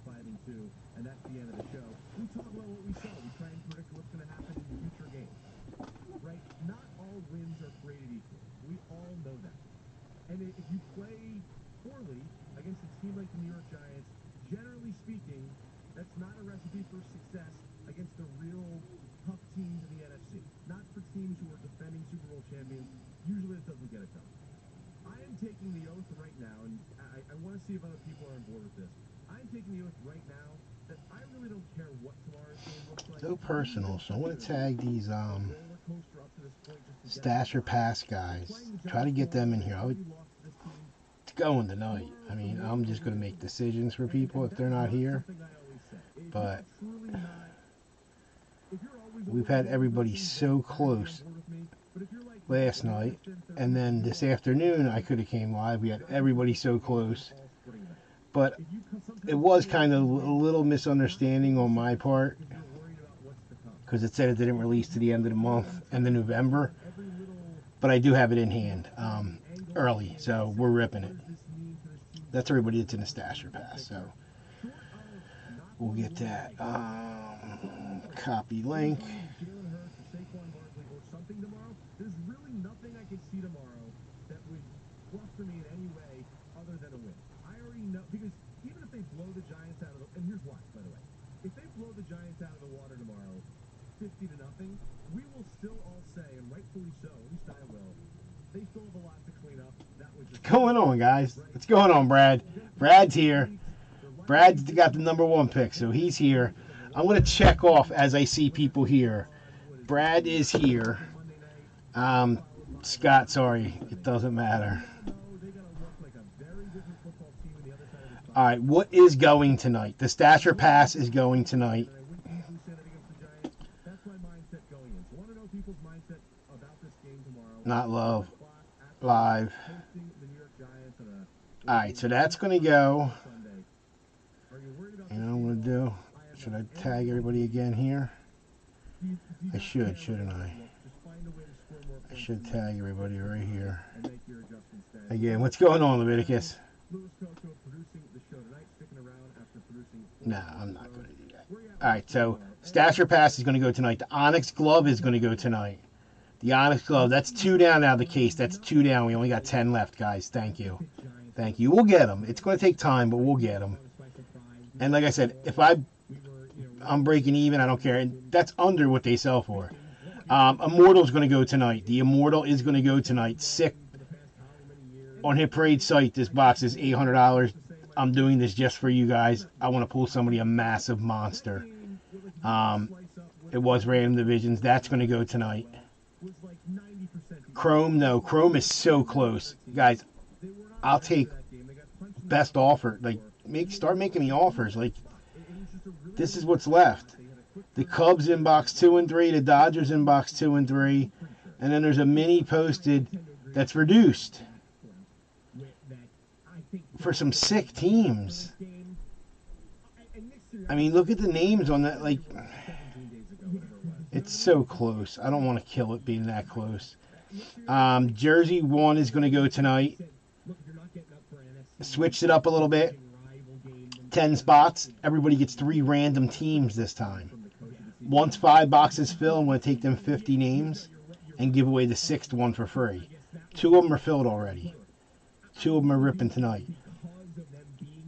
fighting too, and that's the end of the show. We talk about what we saw. We try and predict what's going to happen in future games. Right? Not all wins are created equal. We all know that. And if you play poorly against a team like the New York Giants, generally speaking, that's not a recipe for success against the real tough teams in the NFC. Not for teams who are defending Super Bowl champions. Usually it doesn't get it done. I am taking the oath right now, and I want to see if other people are on board with this. I'm taking the oath right now that I really don't care what tomorrow's game looks like. So personal. So I want to tag these Stasher Pass guys. Try to get them in here. I would going tonight. I mean, I'm just going to make decisions for people if they're not here. But we've had everybody so close last night, and then this afternoon I could have came live. We had everybody so close, but it was kind of a little misunderstanding on my part because it said it didn't release to the end of the month, end of November, but I do have it in hand early, so we're ripping it. That's everybody that's in the Stasher Pass, so we'll get that. Copy link. There's really nothing I could see tomorrow that would fluster me in any way other than a win. I already know, because even if they blow the Giants out of the, and here's why, by the way. If they blow the Giants out of the water tomorrow, 50-0, we will still all say, and rightfully so, at least I will, they still have a lot to clean up. That was just what's going on, guys? What's going on, Brad? Brad's here. Brad's got the #1 pick, so he's here. I'm going to check off as I see people here. Brad is here. Scott, sorry, it doesn't matter. All right, what is going tonight? The Stasher Pass is going tonight. Not love. Live. All right, so that's going to go. And I'm going to do, should I tag everybody again here? I should, shouldn't I? I should tag everybody right here. Again, what's going on, Leviticus? No, I'm not going to do that. All right, so Stasher Pass is going to go tonight. The Onyx Glove is going to go tonight. The Onyx Glove, that's 2 down out of the case. That's 2 down. We only got 10 left, guys. Thank you. Thank you. We'll get them. It's going to take time, but we'll get them. And like I said, if I'm breaking even, I don't care. And that's under what they sell for. Immortal's going to go tonight. The Immortal is going to go tonight. Sick. On Hit Parade site, this box is $800. I'm doing this just for you guys. I want to pull somebody a massive monster. It was Random Divisions. That's going to go tonight. Chrome, no. Chrome is so close. Guys, I'll take best offer. Like, start making me offers. Like, this is what's left. The Cubs in box 2 and 3, the Dodgers in box 2 and 3, and then there's a mini posted that's reduced for some sick teams. I mean, look at the names on that. Like, it's so close. I don't want to kill it being that close. Jersey 1 is going to go tonight. Switched it up a little bit. 10 spots. Everybody gets 3 random teams this time. Once 5 boxes fill, I'm going to take them 50 names and give away the 6th one for free. 2 of them are filled already. 2 of them are ripping tonight.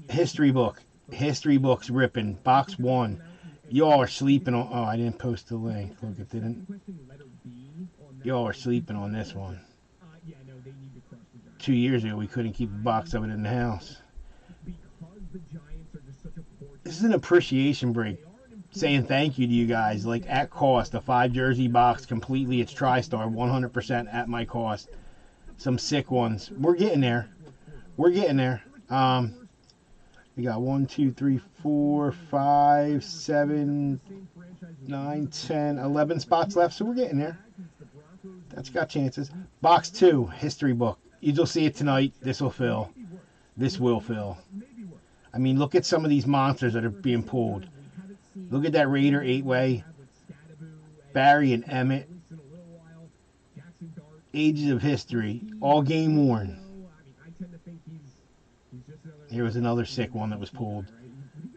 History book. History book's ripping. Box 1. Y'all are sleeping on... Oh, I didn't post the link. Look, it didn't. Y'all are sleeping on this one. 2 years ago, we couldn't keep a box of it in the house. This is an appreciation break. Saying thank you to you guys. Like, at cost. A 5 jersey box completely. It's TriStar. 100% at my cost. Some sick ones. We're getting there. We're getting there. We got 1, 2, 3, 4, 5, 7, 9, 10, 11 spots left. So we're getting there. That's got chances. Box 2. History book. You'll see it tonight. This will fill. This will fill. I mean, look at some of these monsters that are being pulled. Look at that Raider 8-way. Barry and Emmett. Ages of History. All game worn. Here was another sick one that was pulled.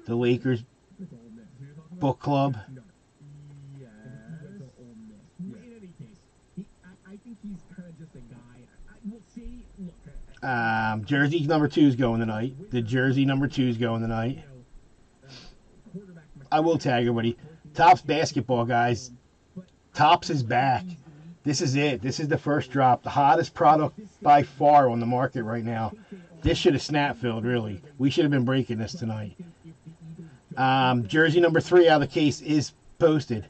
The Lakers book club. Yes. In any case, I think he's kind of just a guy. We'll see. Look. Jersey number 2 is going tonight. The jersey number 2 is going tonight. I will tag everybody. Topps basketball, guys. Topps is back. This is it. This is the first drop. The hottest product by far on the market right now. This should have snap filled, really. We should have been breaking this tonight. Jersey number 3 out of the case is posted.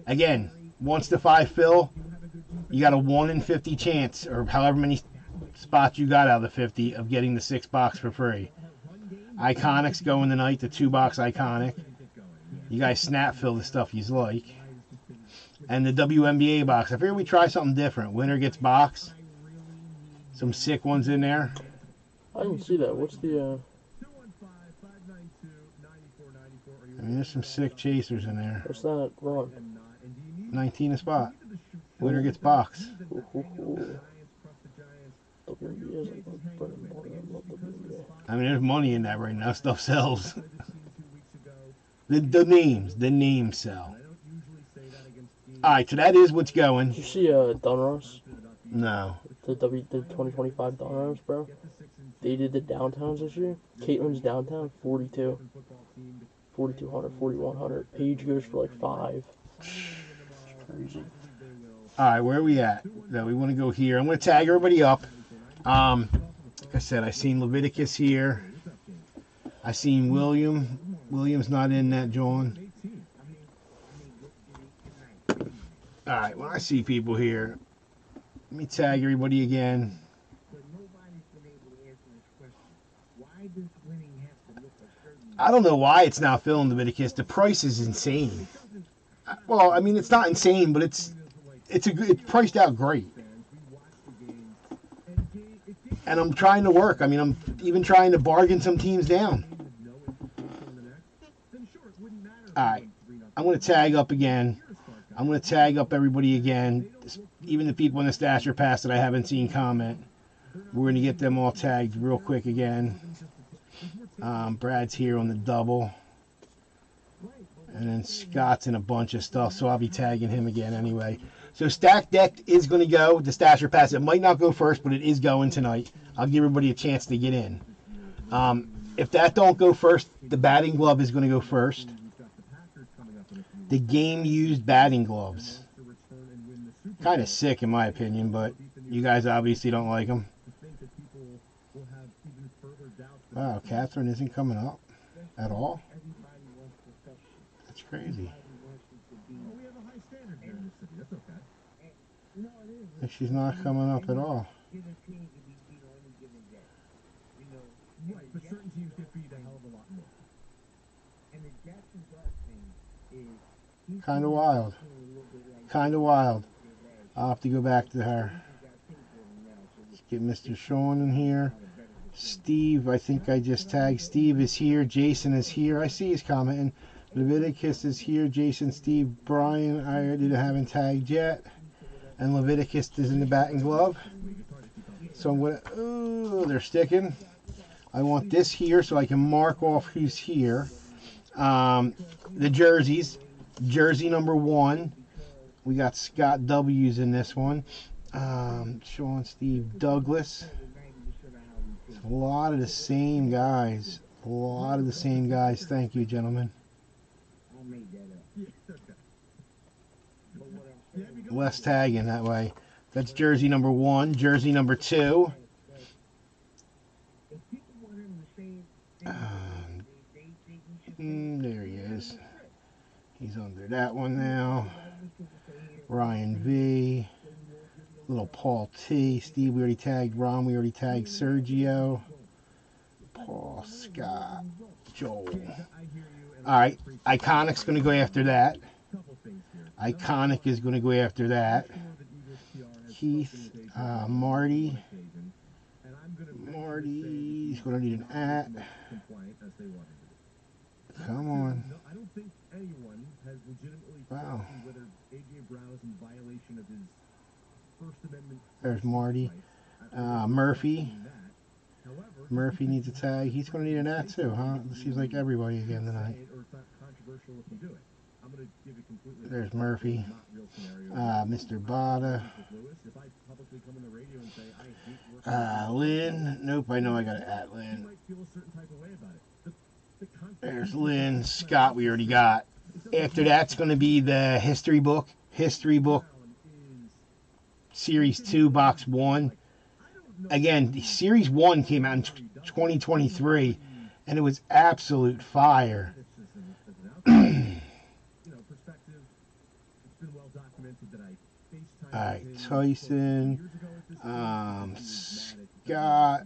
Again, once the 5 fill, you got a 1 in 50 chance, or however many spots you got out of the 50, of getting the 6 box for free. Iconics going tonight, the 2 box Iconic. You guys snap fill the stuff you like. And the WNBA box. I figured we try something different. Winner gets box. Some sick ones in there. I didn't see that. What's the I mean, there's some sick chasers in there. what's that run? 19 a spot. Winner gets box. WNBA is like bread and butter. I love WNBA. I mean, there's money in that right now. Stuff sells. The names sell. Alright, so that is what's going. Did you see Donruss? No. The 2025 Donruss, bro? They did the downtowns this year. Caitlin's downtown, 42. 4,200, 4,100. Page goes for like 5. It's crazy. Alright, where are we at? No, we want to go here. I'm going to tag everybody up. Like I said, I seen Leviticus here. I seen William. William's not in that, John. Alright, when I see people here, let me tag everybody again. I don't know why it's not filling Leviticus. The price is insane. Well, I mean, it's not insane, but it's priced out great. And I'm trying to work. I mean, I'm even trying to bargain some teams down. Alright, I'm going to tag up again. I'm going to tag up everybody again. Even the people in the Stasher Pass that I haven't seen comment. We're going to get them all tagged real quick again. Brad's here on the double. And then Scott's in a bunch of stuff, so I'll be tagging him again anyway. So Stack Deck is going to go, the Stasher Pass. It might not go first, but it is going tonight. I'll give everybody a chance to get in. If that don't go first, the batting glove is going to go first. The game-used batting gloves. Kind of sick in my opinion, but you guys obviously don't like them. Wow, Catherine isn't coming up at all. That's crazy. She's not coming up at all. Right, but certain teams get beat a hell of a lot more. Kind of wild. Kind of wild. I'll have to go back to her. Let's get Mr. Sean in here. Steve, I think I just tagged. Steve is here. Jason is here. I see he's commenting. Leviticus is here. Jason, Steve, Brian, I haven't tagged yet. And Leviticus is in the batting glove. So I'm going to... Oh, they're sticking. I want this here so I can mark off who's here. The jerseys. Jersey number 1. We got Scott W's in this one. Sean, Steve, Douglas. It's a lot of the same guys. A lot of the same guys. Thank you, gentlemen. Less tagging that way. That's jersey number 1. Jersey number 2. There he is. He's under that one now. Ryan V. Little Paul T. Steve, we already tagged. Ron, we already tagged. Sergio. Paul, Scott, Joel. Alright, Iconic's going to go after that. Iconic is going to go after that. Keith, Marty. Marty's going to need an @ Come on. Wow. There's Marty. Murphy. Murphy needs a tag. He's going to need an at too, huh? It seems like everybody again tonight. There's Murphy. Mr. Bada. Lynn. Nope, I know I got it at Lynn. There's Lynn. Scott we already got. After that's going to be the history book. History book. Series 2, Box 1. Again, Series 1 came out in 2023, and it was absolute fire. Alright, Tyson, Scott,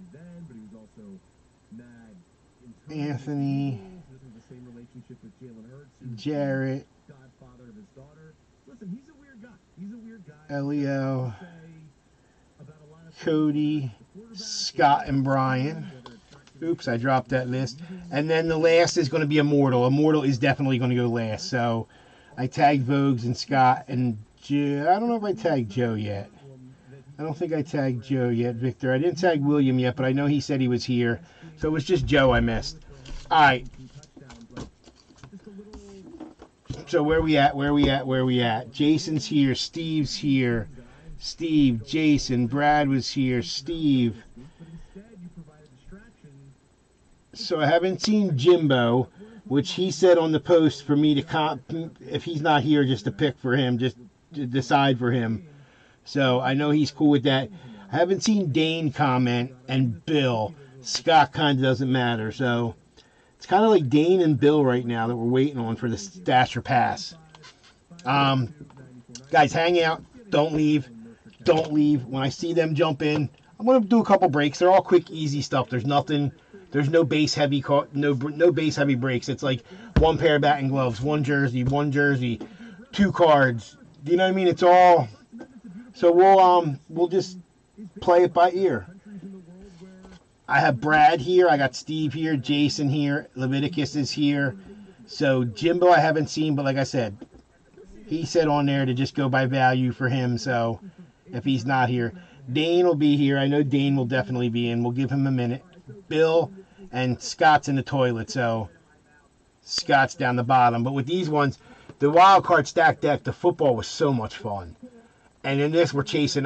Anthony, Jarrett, Elio, Cody, Scott, and Brian. Oops, I dropped that list. And then the last is going to be Immortal. Immortal is definitely going to go last. So I tagged Vogues and Scott and Joe. I don't know if I tagged Joe yet. I don't think I tagged Joe yet, Victor. I didn't tag William yet, but I know he said he was here. So it was just Joe I missed. All right. So where we at? Jason's here. Steve's here. Steve, Jason, Brad was here. Steve. So I haven't seen Jimbo, which he said on the post for me to if he's not here, just to pick for him, just to decide for him. So I know he's cool with that. I haven't seen Dane comment and Bill. Scott kind of doesn't matter. So it's kind of like Dane and Bill right now that we're waiting on for the Stasher Pass. Guys, hang out. Don't leave. Don't leave. When I see them jump in, I'm going to do a couple breaks. They're all quick, easy stuff. There's nothing. There's no base heavy no base heavy breaks. It's like one pair of batting gloves, one jersey, 2 cards. Do you know what I mean? It's all. So we'll just play it by ear. I have Brad here. I got Steve here. Jason here. Leviticus is here. So Jimbo I haven't seen, but like I said, he said on there to just go by value for him. So if he's not here, Dane will be here. I know Dane will definitely be in. We'll give him a minute. Bill and Scott's in the toilet, so Scott's down the bottom. But with these ones, the wild card stack deck, the football was so much fun. And in this, we're chasing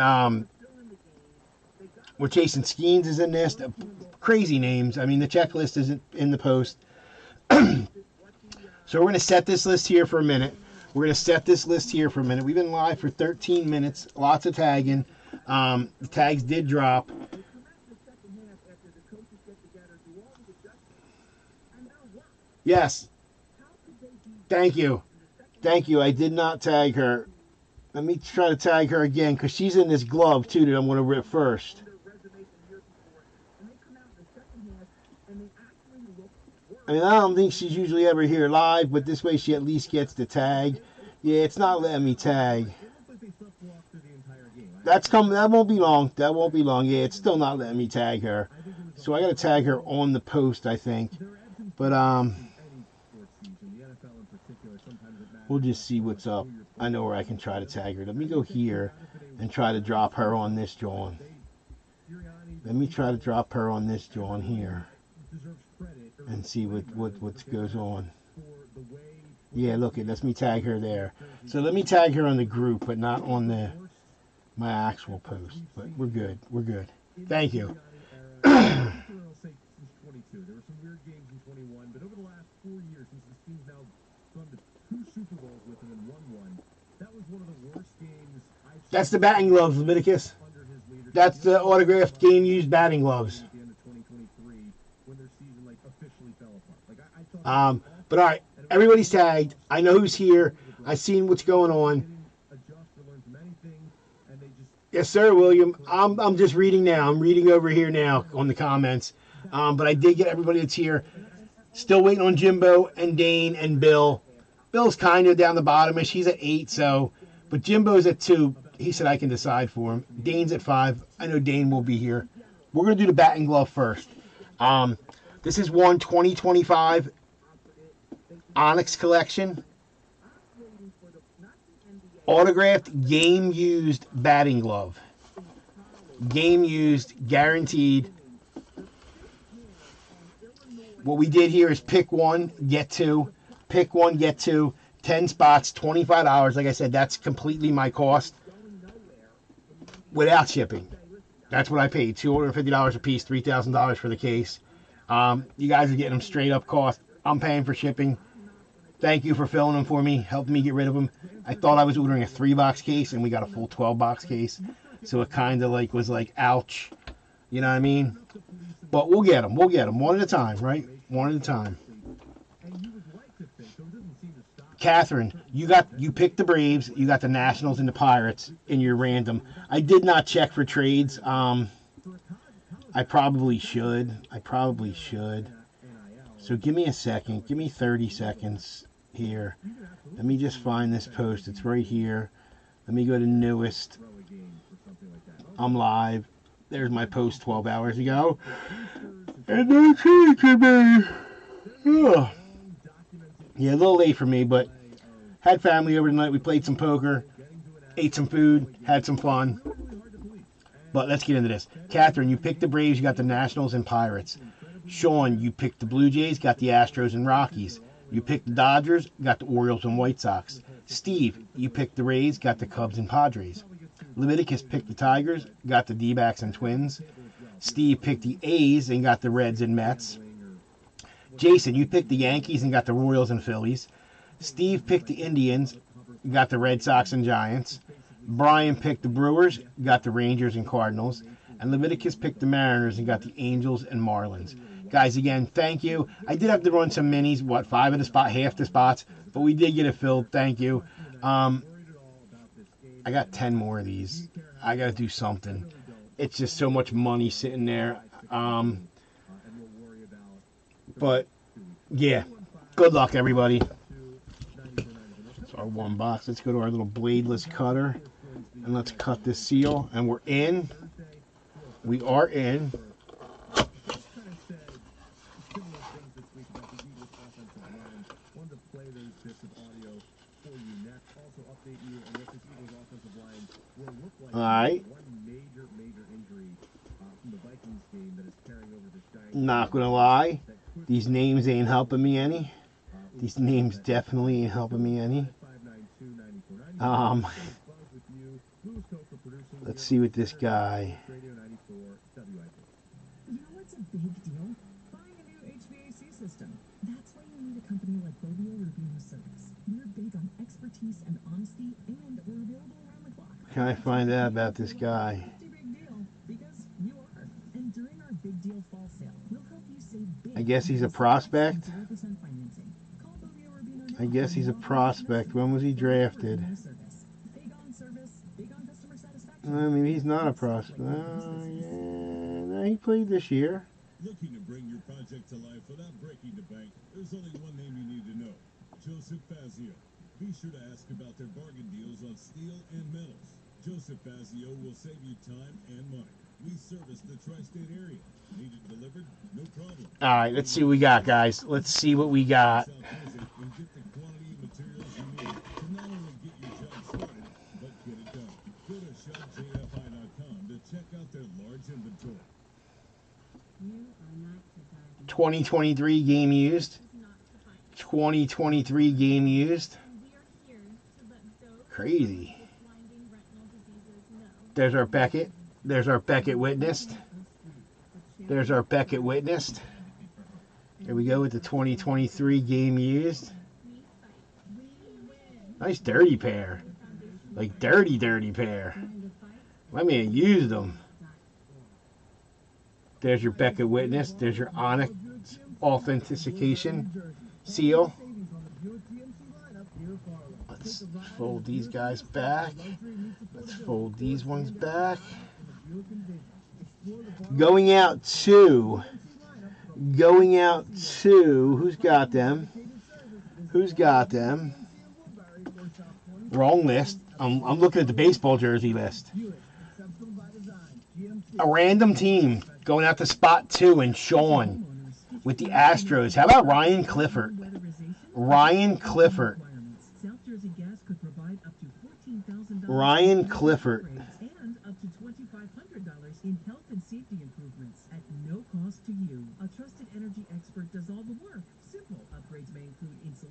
Skeens is in this. Crazy names. I mean, the checklist isn't in the post. So we're going to set this list here for a minute. We've been live for 13 minutes. Lots of tagging. The tags did drop. Yes. Thank you. I did not tag her. Let me try to tag her again because she's in this glove too that I'm going to rip first. I mean, I don't think she's usually ever here live, but this way she at least gets the tag. Yeah, it's not letting me tag. That's coming. That won't be long. Yeah, it's still not letting me tag her. So I got to tag her on the post, I think. But we'll just see what's up. I know where I can try to tag her. Let me go here and try to drop her on this John. Let me try to drop her on this John here and see what goes on. Yeah, look, it lets me tag her there. So let me tag her on the group, but not on my actual post. But we're good. Thank you. That's the batting gloves, Leviticus. That's the autographed game-used batting gloves. But all right, everybody's tagged. I know who's here. I've seen what's going on. Yes, sir, William. I'm just reading now. I'm reading over here now on the comments. But I did get everybody that's here. Still waiting on Jimbo and Dane and Bill. Bill's kind of down the bottom-ish. He's at 8, so. But Jimbo's at 2. He said I can decide for him. Dane's at 5. I know Dane will be here. We're going to do the batting glove first. This is 2025 Onyx collection. Autographed, game-used batting glove. Game-used, guaranteed. What we did here is pick one, get two. Pick one, get two. 10 spots, $25. Like I said, that's completely my cost without shipping. That's what I paid. $250 a piece, $3,000 for the case. You guys are getting them straight up cost. I'm paying for shipping. Thank you for filling them for me, helping me get rid of them. I thought I was ordering a 3-box case, and we got a full 12-box case. So it kind of like was like, ouch. You know what I mean? But we'll get them. We'll get them one at a time, right? One at a time. Catherine, you picked the Braves. You got the Nationals and the Pirates in your random. I did not check for trades. I probably should. So give me a second. Give me 30 seconds here. Let me just find this post. It's right here. Let me go to newest. I'm live. There's my post 12 hours ago. And that's it to me. Ugh. Yeah, a little late for me, but had family over tonight. We played some poker, ate some food, had some fun. But let's get into this. Catherine, you picked the Braves, you got the Nationals and Pirates. Sean, you picked the Blue Jays, got the Astros and Rockies. You picked the Dodgers, got the Orioles and White Sox. Steve, you picked the Rays, got the Cubs and Padres. Leviticus picked the Tigers, got the D-backs and Twins. Steve picked the A's and got the Reds and Mets. Jason, you picked the Yankees and got the Royals and Phillies. Steve picked the Indians, got the Red Sox and Giants. Brian picked the Brewers, got the Rangers and Cardinals. And Leviticus picked the Mariners and got the Angels and Marlins. Guys, again, thank you. I did have to run some minis, half the spots, but we did get it filled. Thank you. I got 10 more of these. I got to do something. It's just so much money sitting there. But, yeah, good luck, everybody. It's our one box. Let's go to our little bladeless cutter, and let's cut this seal. And we're in. We are in. All right. Not gonna lie, these names ain't helping me any. These names definitely ain't helping me any. Let's see what this guy. You know what's a big deal? Buying a new HVAC system. That's why you need a company like Bovio Rubino Service. We're big on expertise and honesty, and we're available around the clock. Can I find out about this guy? Big deal, because you are. And during our big deal fall sale, we'll help you save big. I guess he's a prospect. 0% financing. Call Bovio Rubino now. I guess he's a prospect. When was he drafted? Big on service, big on customer satisfaction. I mean, he's not a prospect. Yeah, he played this year. Looking to bring your project to life without breaking the bank? There's only one name you need to know. Joseph Fazio. Be sure to ask about their bargain deals on steel and metals. Joseph Fazio will save you time and money. We service the tri-state area. Need it delivered? No problem. All right, let's see what we got, guys. Let's see what we got. South Visit and get the quantity of materials you need to not only get your job started, but get it done. Go to shopjfi.com to check out their large inventory. 2023 game used. 2023 game used. Crazy. There's our Beckett. There's our Beckett witnessed. There's our Beckett witnessed. Here we go with the 2023 game used. Nice dirty pair. Like dirty pair. I mean, used them. There's your Beckett witness. There's your Onyx authentication seal. Let's fold these guys back. Let's fold these ones back. Going out to, who's got them? Who's got them? Wrong list. I'm looking at the baseball jersey list. A random team going out to spot 2 and Sean with the Astros. How about Ryan Clifford? Ryan Clifford. Ryan Clifford. And up to $2,500 in health and safety improvements at no cost to you. A trusted energy expert does all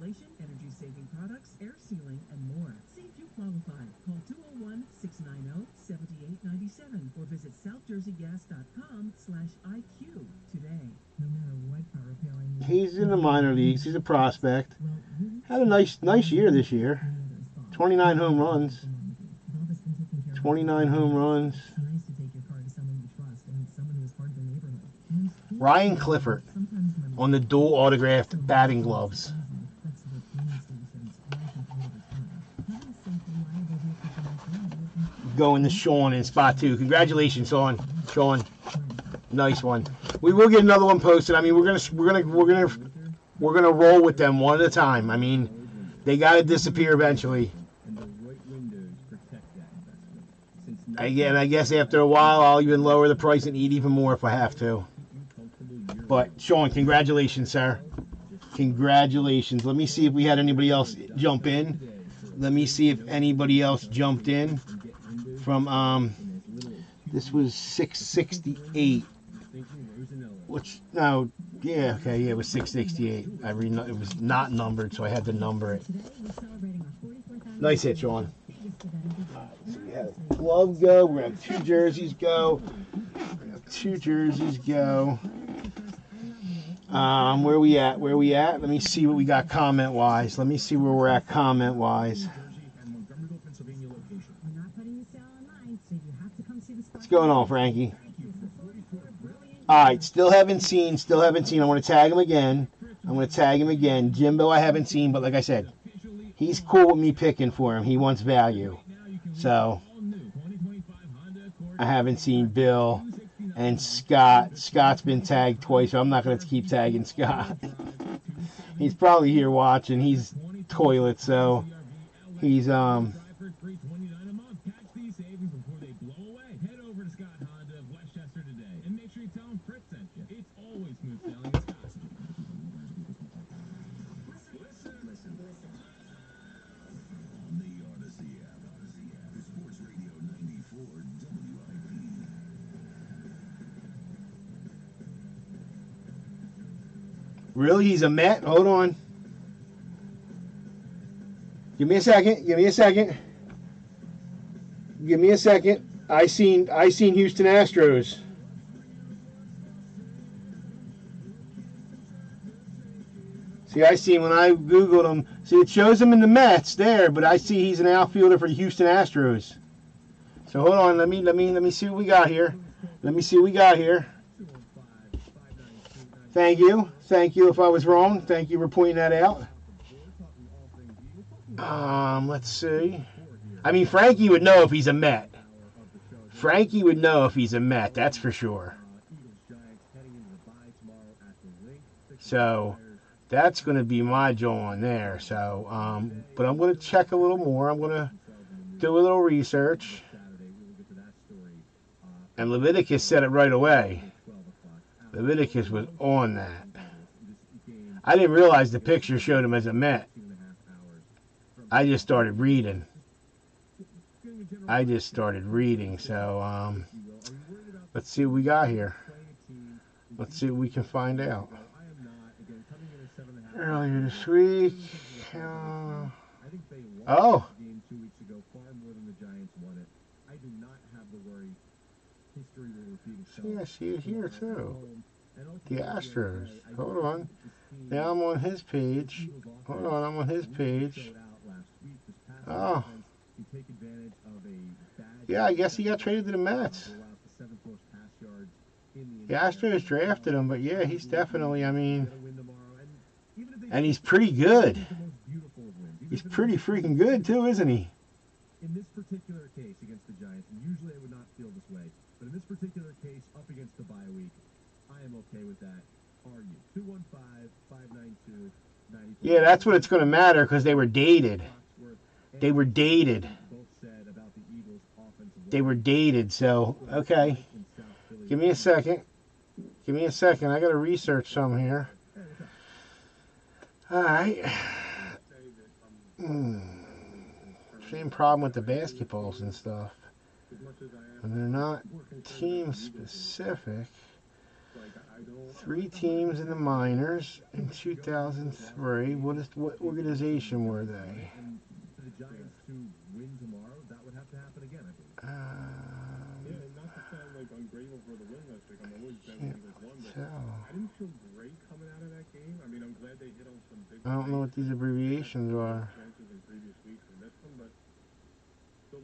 insulation, energy-saving products, air sealing, and more. See if you qualify. Call 201-690-7897 or visit southjerseygas.com/IQ today. No matter what car repairing you He's in the minor leagues. He's a prospect. Had a nice year this year. 29 home runs. 29 home runs. It's nice to take your car to someone you trust and someone who is part of the neighborhood. Ryan Clifford on the dual autographed batting gloves. Going to Sean in spot 2. Congratulations, Sean. Nice one. We will get another one posted. I mean, we're gonna roll with them one at a time. I mean, they gotta disappear eventually. Again, I guess after a while, I'll even lower the price and eat even more if I have to. But Sean, congratulations, sir. Congratulations. Let me see if we had anybody else jump in. Let me see if anybody else jumped in from this was 668. Which no, yeah, okay, yeah, it was 668. It was not numbered, so I had to number it. Nice hit, Sean. So we have glove go. We have 2 jerseys go. Where we at? Let me see what we got comment-wise. Let me see where we're at comment-wise. What's going on, Frankie? All right, still haven't seen. I want to tag him again. Jimbo, I haven't seen, but like I said, he's cool with me picking for him. He wants value. So, I haven't seen Bill and Scott. Scott's been tagged twice, so I'm not going to keep tagging Scott. He's probably here watching. He's toilet, so he's Really? He's a Met? Hold on. Give me a second. I seen Houston Astros. See, I seen when I Googled him. See, it shows him in the Mets there, but I see he's an outfielder for the Houston Astros. So hold on. Let me see what we got here. Thank you. If I was wrong, thank you for pointing that out. Let's see. I mean, Frankie would know if he's a Met. That's for sure. So, that's going to be my John there. So, but I'm going to check a little more. I'm going to do a little research. And Leviticus said it right away. Leviticus was on that. I didn't realize the picture showed him as a Met. I just started reading. So, let's see what we got here. Let's see what we can find out. Earlier this week. Oh. See, I see it here too. The Astros. Hold on. Now I'm on his page. Oh. Yeah, I guess he got traded to the Mets. The Astros drafted him, but yeah, he's definitely, I mean, and he's pretty good. He's pretty freaking good too, isn't he? In this particular case against the Giants, and usually I would not feel this way, but in this particular case, up against the bye week, I am okay with that. Are you? 215-592-94. Yeah, that's what it's going to matter because they were dated. So, okay. Give me a second. I got to research some here. All right. Same problem with the basketballs and stuff. And they're not team specific. 3 teams in the minors in 2003. What organization were they? And for the Giants to win tomorrow, that would have to happen again, I believe. Yeah, and not to sound like ungrateful for the win last week. I'm always glad when Eagles won, but I didn't feel great coming out of that game. I mean, I'm glad they hit on some big. I don't know what these abbreviations are. Chances in previous weeks we missed them, but the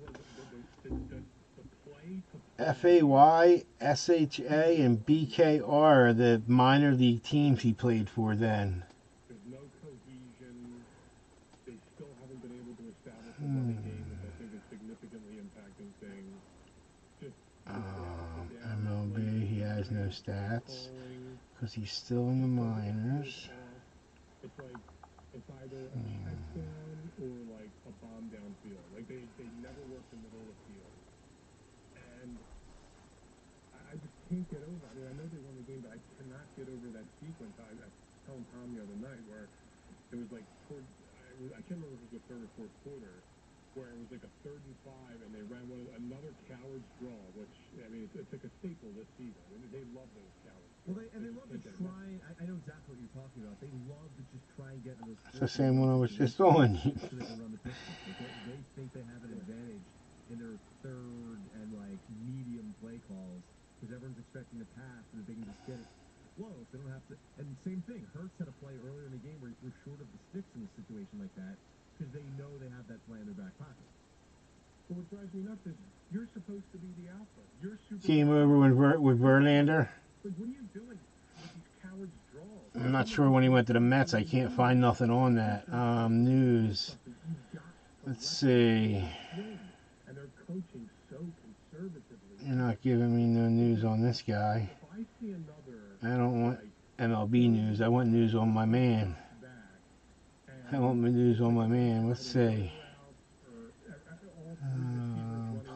play to FAY, SHA, and BKR are the minor league teams he played for then. there's no cohesion. They still haven't been able to establish a running game, which I think is significantly impacting things. Just MLB, he has no stats because he's still in the minors. It's like it's either a touchdown or like a bomb downfield. Like they never work the middle of the field. And I just can't get over. I mean, I know they won the game, but I cannot get over that sequence. I was telling Tom the other night where it was like I can't remember if it was the third or fourth quarter, where it was like a 3rd and 5, and they ran another coward's draw, which I mean it's like a staple this season. I mean, they love those cowards. Well, they love to try. I know exactly what you're talking about. They love to just try and get in those. It's the same one I was just on. So they can run the pistol. They think they have an advantage in their third and like medium play calls because everyone's expecting to pass so that they can just get it close. They don't have to. And same thing. Hurts had a play earlier in the game where he threw short of the sticks in a situation like that because they know they have that play in their back pocket. But what drives me nuts is you're supposed to be the alpha. You're super. Came over with Verlander. Like, what are you doing with these cowards' draws? I'm not sure when he went to the Mets. I can't find nothing on that. News. Let's see. And they're coaching so conservatively. You're not giving me no news on this guy. If I see another I don't want MLB news. I want news on my man. back, I want my news on my man. Let's see.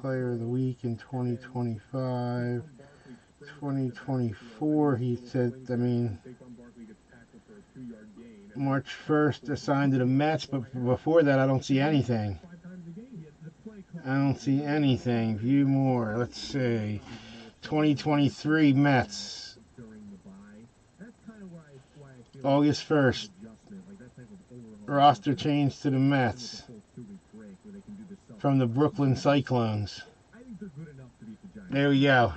Player of the week in 2025. 2024, he said, I mean, March 1st assigned to the Mets, but before that, I don't see anything. I don't see anything. View more. Let's see. 2023 Mets. August 1st. Roster change to the Mets. From the Brooklyn Cyclones. There we go.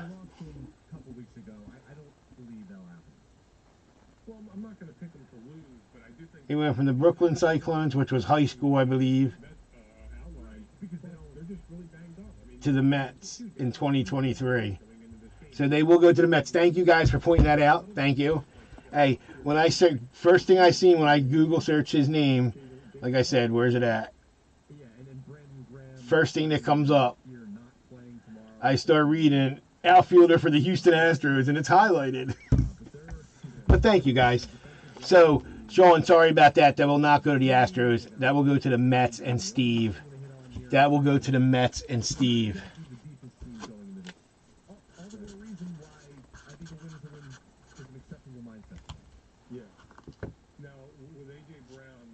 Well, I'm not going to pick them to lose, but I do think He went from the Brooklyn Cyclones, which was high school, I believe, outline because they're just really banged up. I mean, to the Mets in 2023. So they will go to the Mets. Thank you guys for pointing that out. Thank you. Hey, when I search, first thing I seen when I Google search his name, like I said, where's it at? First thing that comes up, I start reading outfielder for the Houston Astros, and it's highlighted. But thank you guys. So, Sean, sorry about that. That will not go to the Astros. That will go to the Mets and Steve. That will go to the Mets and Steve. yeah. Now, with A.J. Brown,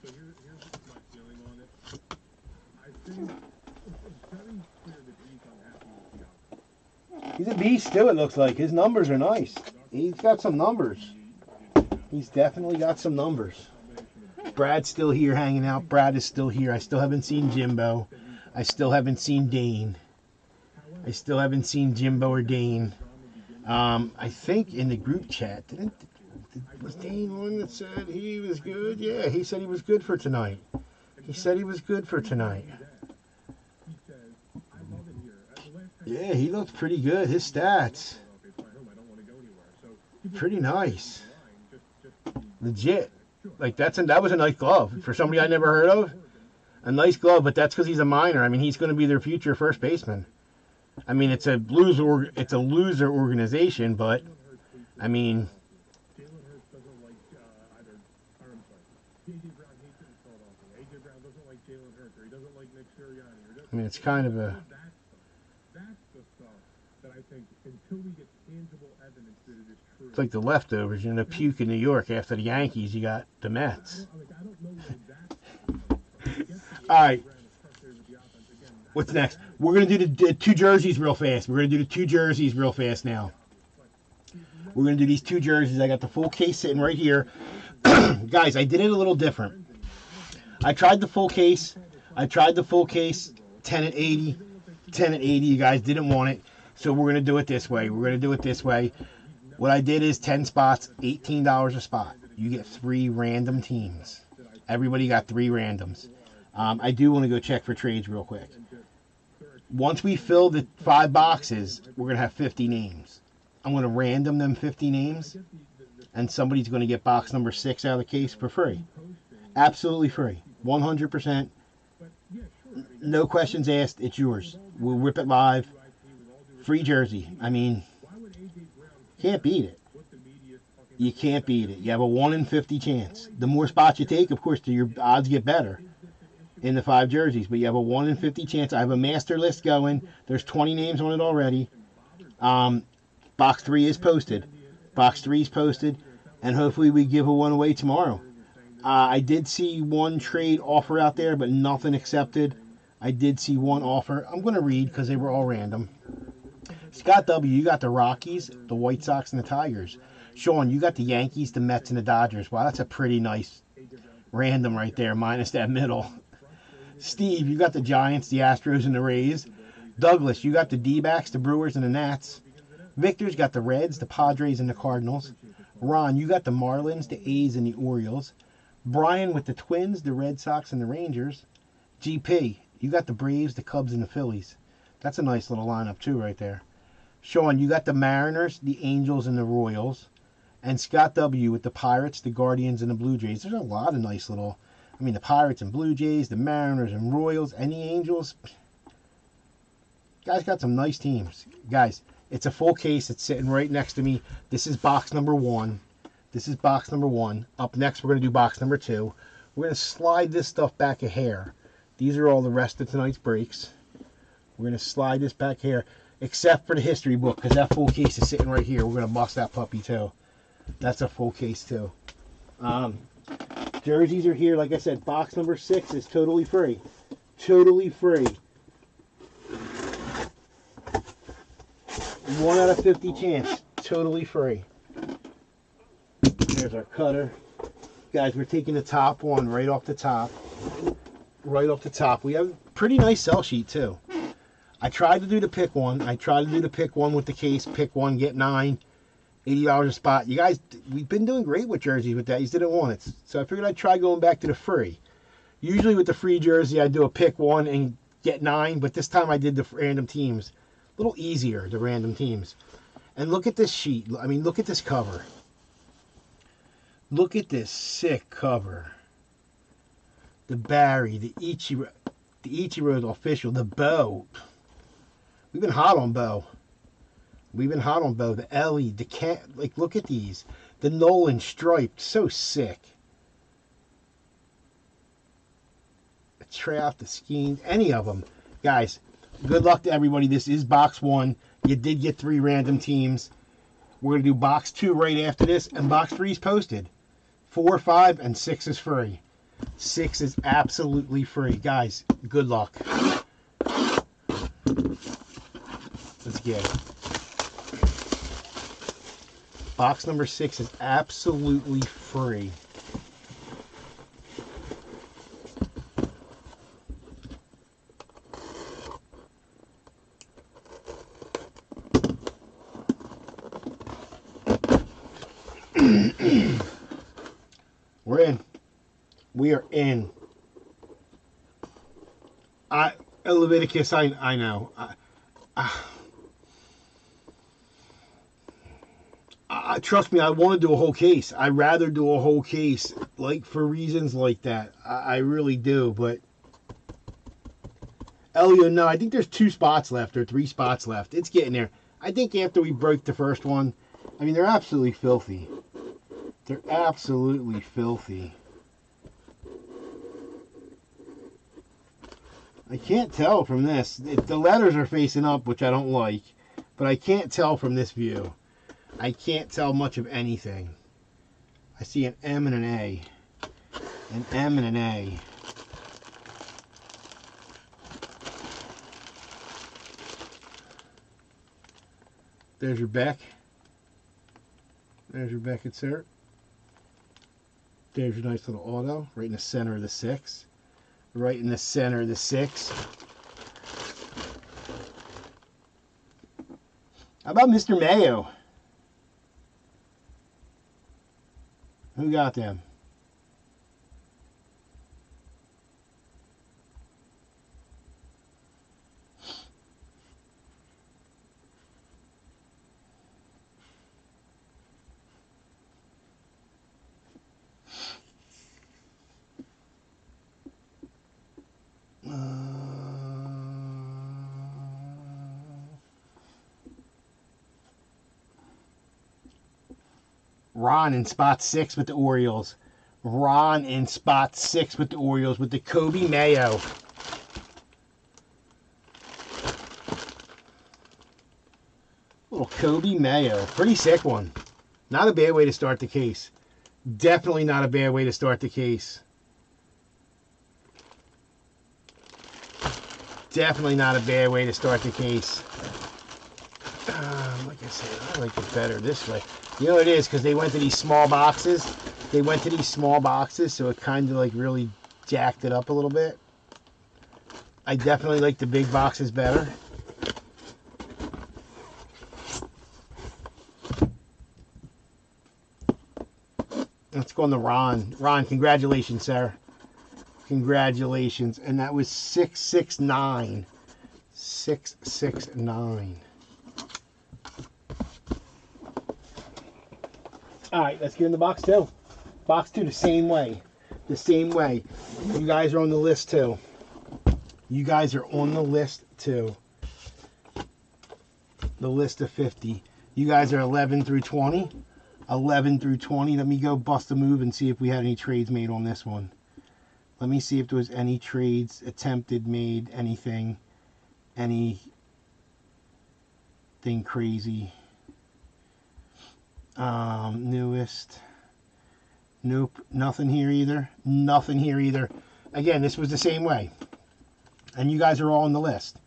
so here's my feeling on it. I think it's very clear that he's unhappy with the outcome. He's a beast, too, it looks like. His numbers are nice. He's got some numbers. He's definitely got some numbers. Brad's still here hanging out. Brad is still here. I still haven't seen Jimbo. I still haven't seen Dane. I still haven't seen Jimbo or Dane. I think in the group chat, was Dane one that said he was good? Yeah, he said he was good for tonight. He said he was good for tonight. Yeah, he looked pretty good. His stats. Pretty nice. Legit. Like, that was a nice glove. For somebody I never heard of, a nice glove, but that's because he's a minor. I mean, he's going to be their future first baseman. I mean, it's a loser organization, but, I mean... I mean, it's kind of a... That's the stuff that I think, until we get tangible evidence that it is true... It's like the leftovers, you know, the puke in New York. After the Yankees, you got the Mets. All right. What's next? We're going to do the two jerseys real fast. We're going to do the two jerseys real fast now. We're going to do these 2 jerseys. I got the full case sitting right here. Guys, I did it a little different. I tried the full case. 10 at 80. 10 at 80. You guys didn't want it. So we're going to do it this way. What I did is 10 spots, $18 a spot. You get 3 random teams. Everybody got 3 randoms. I do want to go check for trades real quick. Once we fill the 5 boxes, we're going to have 50 names. I'm going to random them 50 names, and somebody's going to get box number 6 out of the case for free. Absolutely free. 100%. No questions asked. It's yours. We'll rip it live. Free jersey. I mean, can't beat it. You can't beat it. You have a 1 in 50 chance. The more spots you take, of course, your odds get better in the 5 jerseys. But you have a 1 in 50 chance. I have a master list going. There's 20 names on it already. Box 3 is posted. And hopefully we give one away tomorrow. I did see one trade offer out there, but nothing accepted. I did see one offer. I'm going to read because they were all random. Scott W., you got the Rockies, the White Sox, and the Tigers. Sean, you got the Yankees, the Mets, and the Dodgers. Wow, that's a pretty nice random right there, minus that middle. Steve, you got the Giants, the Astros, and the Rays. Douglas, you got the D-backs, the Brewers, and the Nats. Victor's got the Reds, the Padres, and the Cardinals. Ron, you got the Marlins, the A's, and the Orioles. Brian with the Twins, the Red Sox, and the Rangers. GP, you got the Braves, the Cubs, and the Phillies. That's a nice little lineup, too, right there. Sean, you got the Mariners, the Angels, and the Royals. And Scott W. with the Pirates, the Guardians, and the Blue Jays. There's a lot of nice little... I mean, the Pirates and Blue Jays, the Mariners and Royals, and the Angels. Guys got some nice teams. Guys, it's a full case. It's sitting right next to me. This is box number 1. Up next, we're going to do box number 2. We're going to slide this stuff back a hair. These are all the rest of tonight's breaks. We're going to slide this back here, except for the history book, because that full case is sitting right here. We're going to bust that puppy, too. That's a full case, too. Jerseys are here. Like I said, box number 6 is totally free. Totally free. 1 out of 50 chance. Totally free. There's our cutter. Guys, we're taking the top one right off the top. We have a pretty nice sell sheet, too. I tried to do the pick one. With the case. Pick 1, get 9. $80 a spot. You guys, we've been doing great with jerseys with that. You didn't want it. So I figured I'd try going back to the free. Usually with the free jersey, I do a pick 1 and get 9. But this time I did the random teams. A little easier, the random teams. And look at this sheet. I mean, look at this cover. Look at this sick cover. The Barry, the Ichiro official, the Bo. We've been hot on Bo. The Ellie, the cat. Like, look at these. The Nolan striped, so sick. The Trout, the Skeens, any of them. Guys, good luck to everybody. This is box 1. You did get 3 random teams. We're going to do box 2 right after this, and box 3 is posted. 4, 5, and 6 is free. 6 is absolutely free. Guys, good luck. Let's get it. Box number 6 is absolutely free. We're in. We are in. Leviticus, I know. Trust me, I want to do a whole case. I'd rather do a whole case, like, for reasons like that. I really do, but... Elio, no, I think there's 2 spots left, or 3 spots left. It's getting there. I think after we break the first one, I mean, they're absolutely filthy. They're absolutely filthy. I can't tell from this. The letters are facing up, which I don't like, but I can't tell from this view. I can't tell much of anything. I see an M and an A. An M and an A. There's your Beck. There's your Beckett cert. There's your nice little auto, right in the center of the 6. Right in the center of the 6. How about Mr. Mayo? Who got them? Ron in spot 6 with the Orioles. Ron in spot 6 with the Orioles with the Kobe Mayo. Little Kobe Mayo. Pretty sick one. Not a bad way to start the case. Definitely not a bad way to start the case. Definitely not a bad way to start the case. Like I said, I like it better this way. You know what it is? Because they went to these small boxes. They went to these small boxes, so it kind of like really jacked it up a little bit. I definitely like the big boxes better. Let's go on to Ron. Ron, congratulations, sir. Congratulations. And that was 669. 669. All right, let's get in the box 2. Box 2 the same way. The same way. You guys are on the list too. You guys are on the list too. The list of 50. You guys are 11 through 20. 11 through 20. Let me go bust a move and see if we had any trades made on this one. Let me see if there was any trades attempted, made, anything crazy. Newest. Nope, nothing here either. Nothing here either. Again, this was the same way. And you guys are all on the list.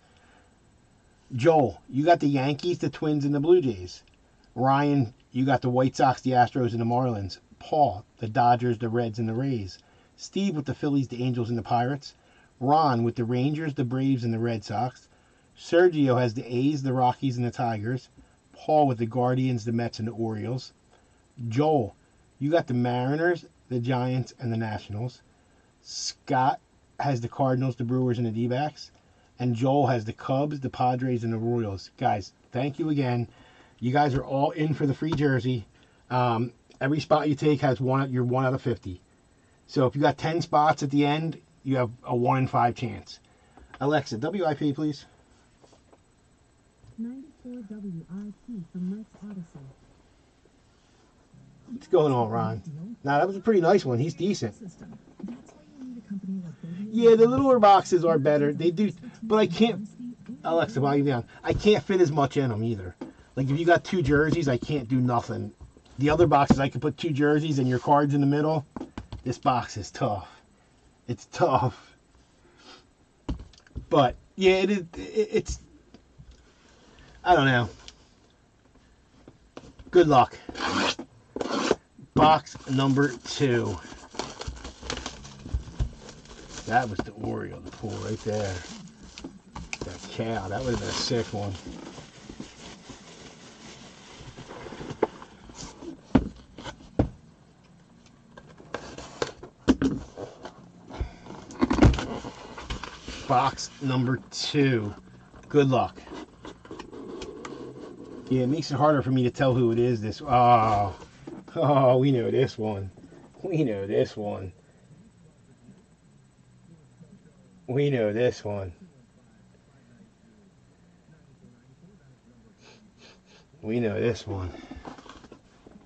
Joel, you got the Yankees, the Twins, and the Blue Jays. Ryan, you got the White Sox, the Astros, and the Marlins. Paul, the Dodgers, the Reds, and the Rays. Steve with the Phillies, the Angels, and the Pirates. Ron with the Rangers, the Braves, and the Red Sox. Sergio has the A's, the Rockies, and the Tigers. Paul with the Guardians, the Mets, and the Orioles. Joel, you got the Mariners, the Giants, and the Nationals. Scott has the Cardinals, the Brewers, and the D-backs. And Joel has the Cubs, the Padres, and the Royals. Guys, thank you again. You guys are all in for the free jersey. Every spot you take has you're 1 out of 50. So if you got 10 spots at the end, you have a 1 in 5 chance. Alexa, WIP, please. 94 WIP from Lex Odyssey. What's going on, Ron? Nah, that was a pretty nice one. He's decent. Yeah, the littler boxes are better. They do, but I can't. Alexa, volume you down. I can't fit as much in them either. Like if you got 2 jerseys, I can't do nothing. The other boxes, I could put 2 jerseys and your cards in the middle. This box is tough. It's tough. But yeah, it's. I don't know. Good luck. Box number 2. That was the Oriole to pull right there. That cow. That would have been a sick one. Box number 2. Good luck. Yeah, it makes it harder for me to tell who it is. Oh, we know this one. We know this one. We know this one. We know this one.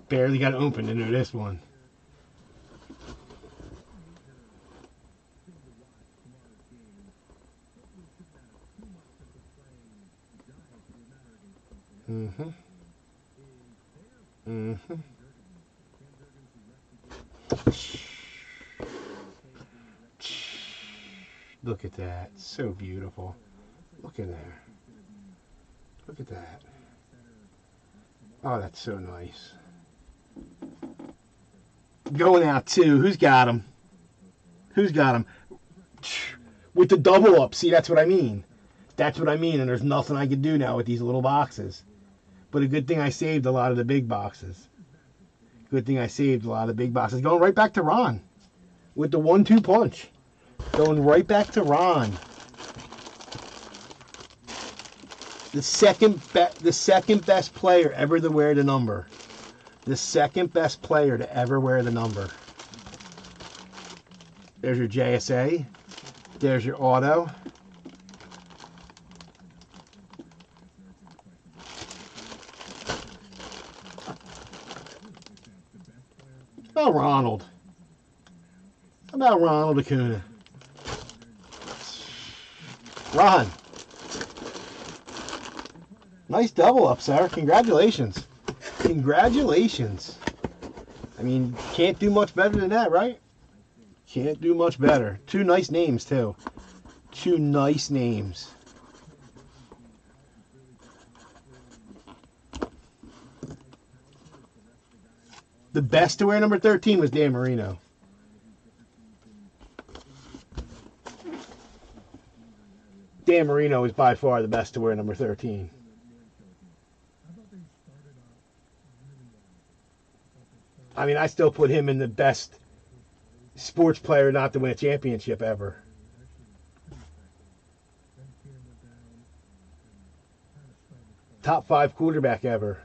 Barely got it open to know this one. Mm-hmm. Mm-hmm. Look at that. So beautiful. Look in there. Look at that. Oh, that's so nice. Going out too. Who's got him? Who's got him? With the double up. See, that's what I mean. That's what I mean. And there's nothing I can do now with these little boxes. But a good thing I saved a lot of the big boxes. Good thing I saved a lot of the big boxes. Going right back to Ron with the 1-2 punch. Going right back to Ron. The second best player ever to wear the number. The second best player to ever wear the number. There's your JSA. There's your auto. How about Ronald? How about Ronald Acuna? Ron. Nice double up, sir. Congratulations. Congratulations. I mean, can't do much better than that, right? Can't do much better. Two nice names, too. Two nice names. The best to wear number 13 was Dan Marino. Dan Marino is by far the best to wear number 13. I mean, I still put him in the best sports player not to win a championship ever. Top 5 quarterback ever.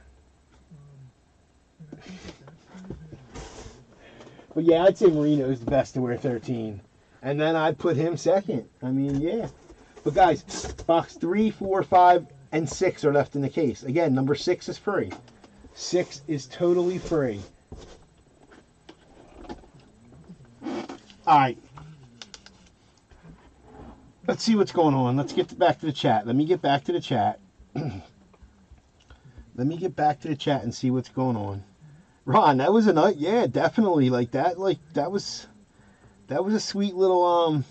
But yeah, I'd say Marino's the best to wear 13. And then I'd put him second. I mean, yeah. But guys, box 3, 4, 5, and 6 are left in the case. Again, number 6 is free. 6 is totally free. All right. Let's see what's going on. Let's get back to the chat. Let me get back to the chat. Let me get back to the chat and see what's going on. Ron, that was a night. Yeah, definitely. Like that was a sweet little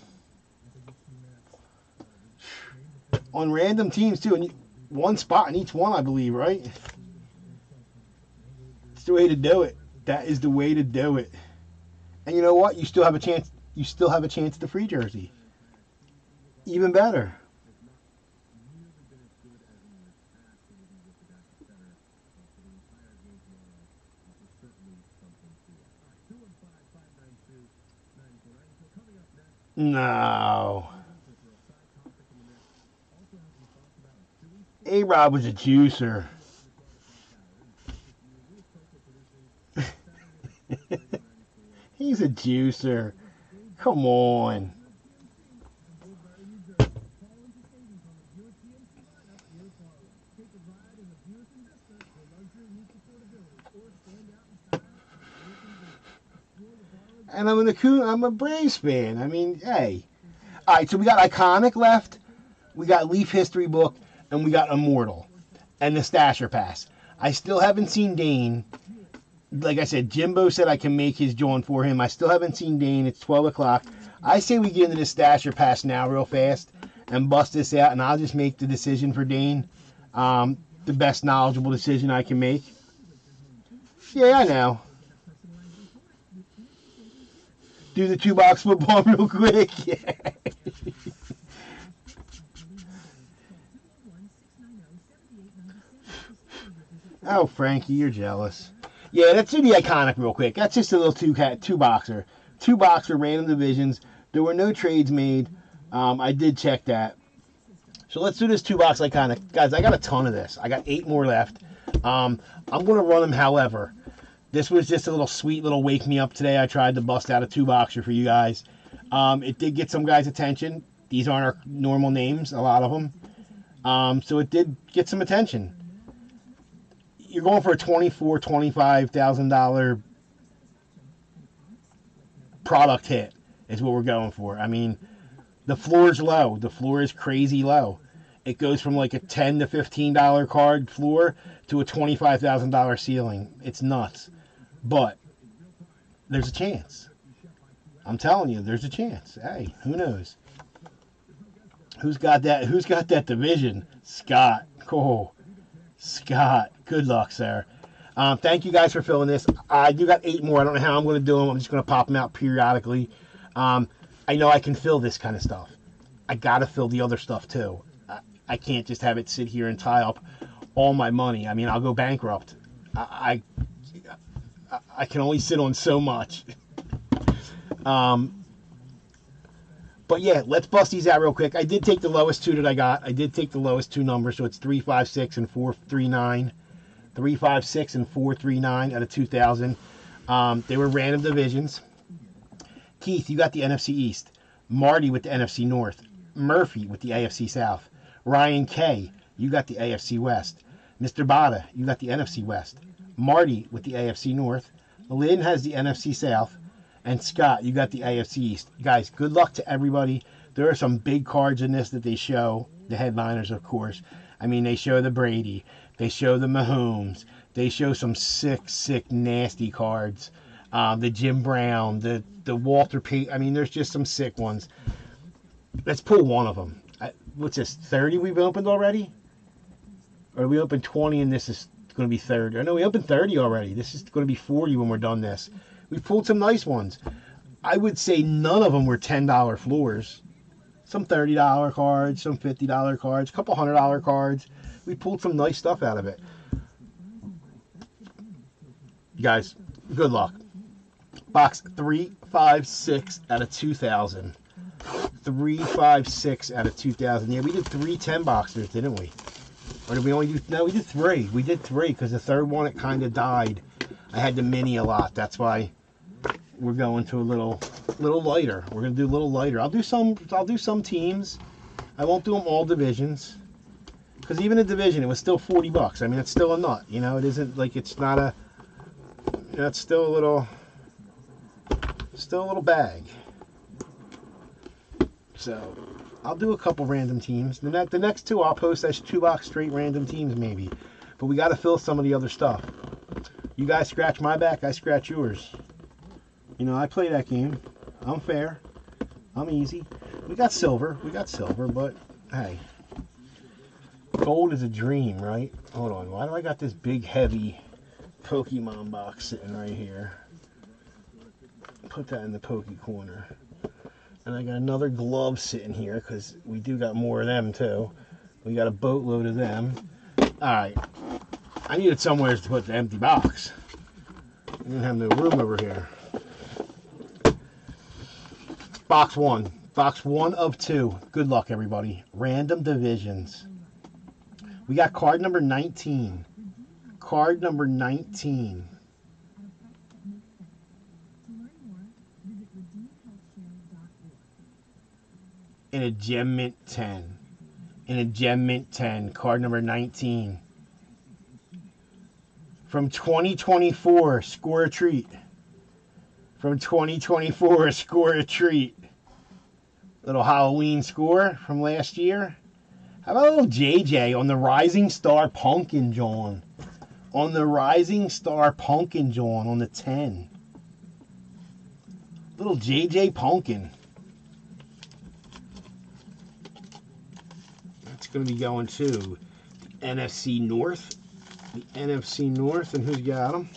on random teams too, and one spot in each one, I believe, right? It's the way to do it. That is the way to do it. And you know what? You still have a chance. You still have a chance at the free jersey. Even better. No. A-Rob was a juicer. He's a juicer. Come on. And I'm a Braves fan. I mean, hey. All right, so we got Iconic left. We got Leaf History Book. And we got Immortal. And the Stasher Pass. I still haven't seen Dane. Like I said, Jimbo said I can make his joint for him. I still haven't seen Dane. It's 12 o'clock. I say we get into the Stasher Pass now real fast and bust this out. And I'll just make the decision for Dane. The best knowledgeable decision I can make. Yeah, I know. Do the 2-box football real quick. Yeah. Oh, Frankie, you're jealous. Yeah, let's do the Iconic real quick. That's just a little two-boxer. 2-boxer, random divisions. There were no trades made. I did check that. So let's do this 2-box Iconic. Guys, I got a ton of this. I got 8 more left. I'm going to run them however. This was just a little sweet little wake me up today. I tried to bust out a 2-boxer for you guys. It did get some guys' attention. These aren't our normal names, a lot of them. So it did get some attention. You're going for a $24,000, $25,000 product hit is what we're going for. I mean, the floor is low. The floor is crazy low. It goes from like a $10 to $15 card floor to a $25,000 ceiling. It's nuts. But there's a chance. I'm telling you, there's a chance. Hey, who knows? Who's got that? Who's got that division? Scott. Oh, Scott. Good luck, sir. Thank you guys for filling this. I do got 8 more. I don't know how I'm going to do them. I'm just going to pop them out periodically. I know I can fill this kind of stuff. I got to fill the other stuff too. I can't just have it sit here and tie up all my money. I mean, I'll go bankrupt. I can only sit on so much. But yeah, let's bust these out real quick. I did take the lowest 2 that I got. I did take the lowest 2 numbers, so it's 356 and 439. 356 and 439 out of 2,000. They were random divisions. Keith, you got the NFC East. Marty with the NFC North. Murphy with the AFC South. Ryan K, you got the AFC West. Mr. Bada, you got the NFC West. Marty with the AFC North. Lynn has the NFC South. And Scott, you got the AFC East. Guys, good luck to everybody. There are some big cards in this that they show. The headliners, of course. I mean, they show the Brady. They show the Mahomes. They show some sick, nasty cards. The Jim Brown, the Walter P. I mean, there's just some sick ones. Let's pull one of them. What's this, 30 we've opened already? Or we opened 20 and this is going to be 30? Or no, we opened 30 already. This is going to be 40 when we're done this. We pulled some nice ones. I would say none of them were $10 floors. Some $30 cards, some $50 cards, a couple $100 cards. We pulled some nice stuff out of it. You guys, good luck. Box 356 out of 2,000. 356 out of 2,000. Yeah, we did 3 10 boxers, didn't we? Or did we only do? No, we did 3. We did 3 because the third one it kind of died. I had the mini a lot. That's why we're going to a little lighter. We're gonna do a little lighter. I'll do some teams. I won't do them all divisions. Because even a division, it was still $40. I mean, it's still a nut. You know, it isn't like it's not a. You know, it's still a little bag. So, I'll do a couple random teams. The next 2 I'll post as 2-box straight random teams maybe. But we got to fill some of the other stuff. You guys scratch my back, I scratch yours. You know, I play that game. I'm fair. I'm easy. We got silver, but hey. Gold is a dream, right? Hold on, why do I got this big, heavy Pokemon box sitting right here? Put that in the Poke corner. And I got another glove sitting here, because we do got more of them, too. We got a boatload of them. Alright. I needed somewhere to put the empty box. I didn't have no room over here. Box 1. Box 1 of 2. Good luck, everybody. Random divisions. We got card number 19. Card number 19. In a Gem Mint 10. In a Gem Mint 10. Card number 19. From 2024, score a treat. From 2024, score a treat. Little Halloween score from last year. How about a little JJ on the Rising Star Pumpkin John? On the Rising Star Pumpkin John on the 10. Little JJ Pumpkin. That's going to be going to NFC North. The NFC North, and who's got them?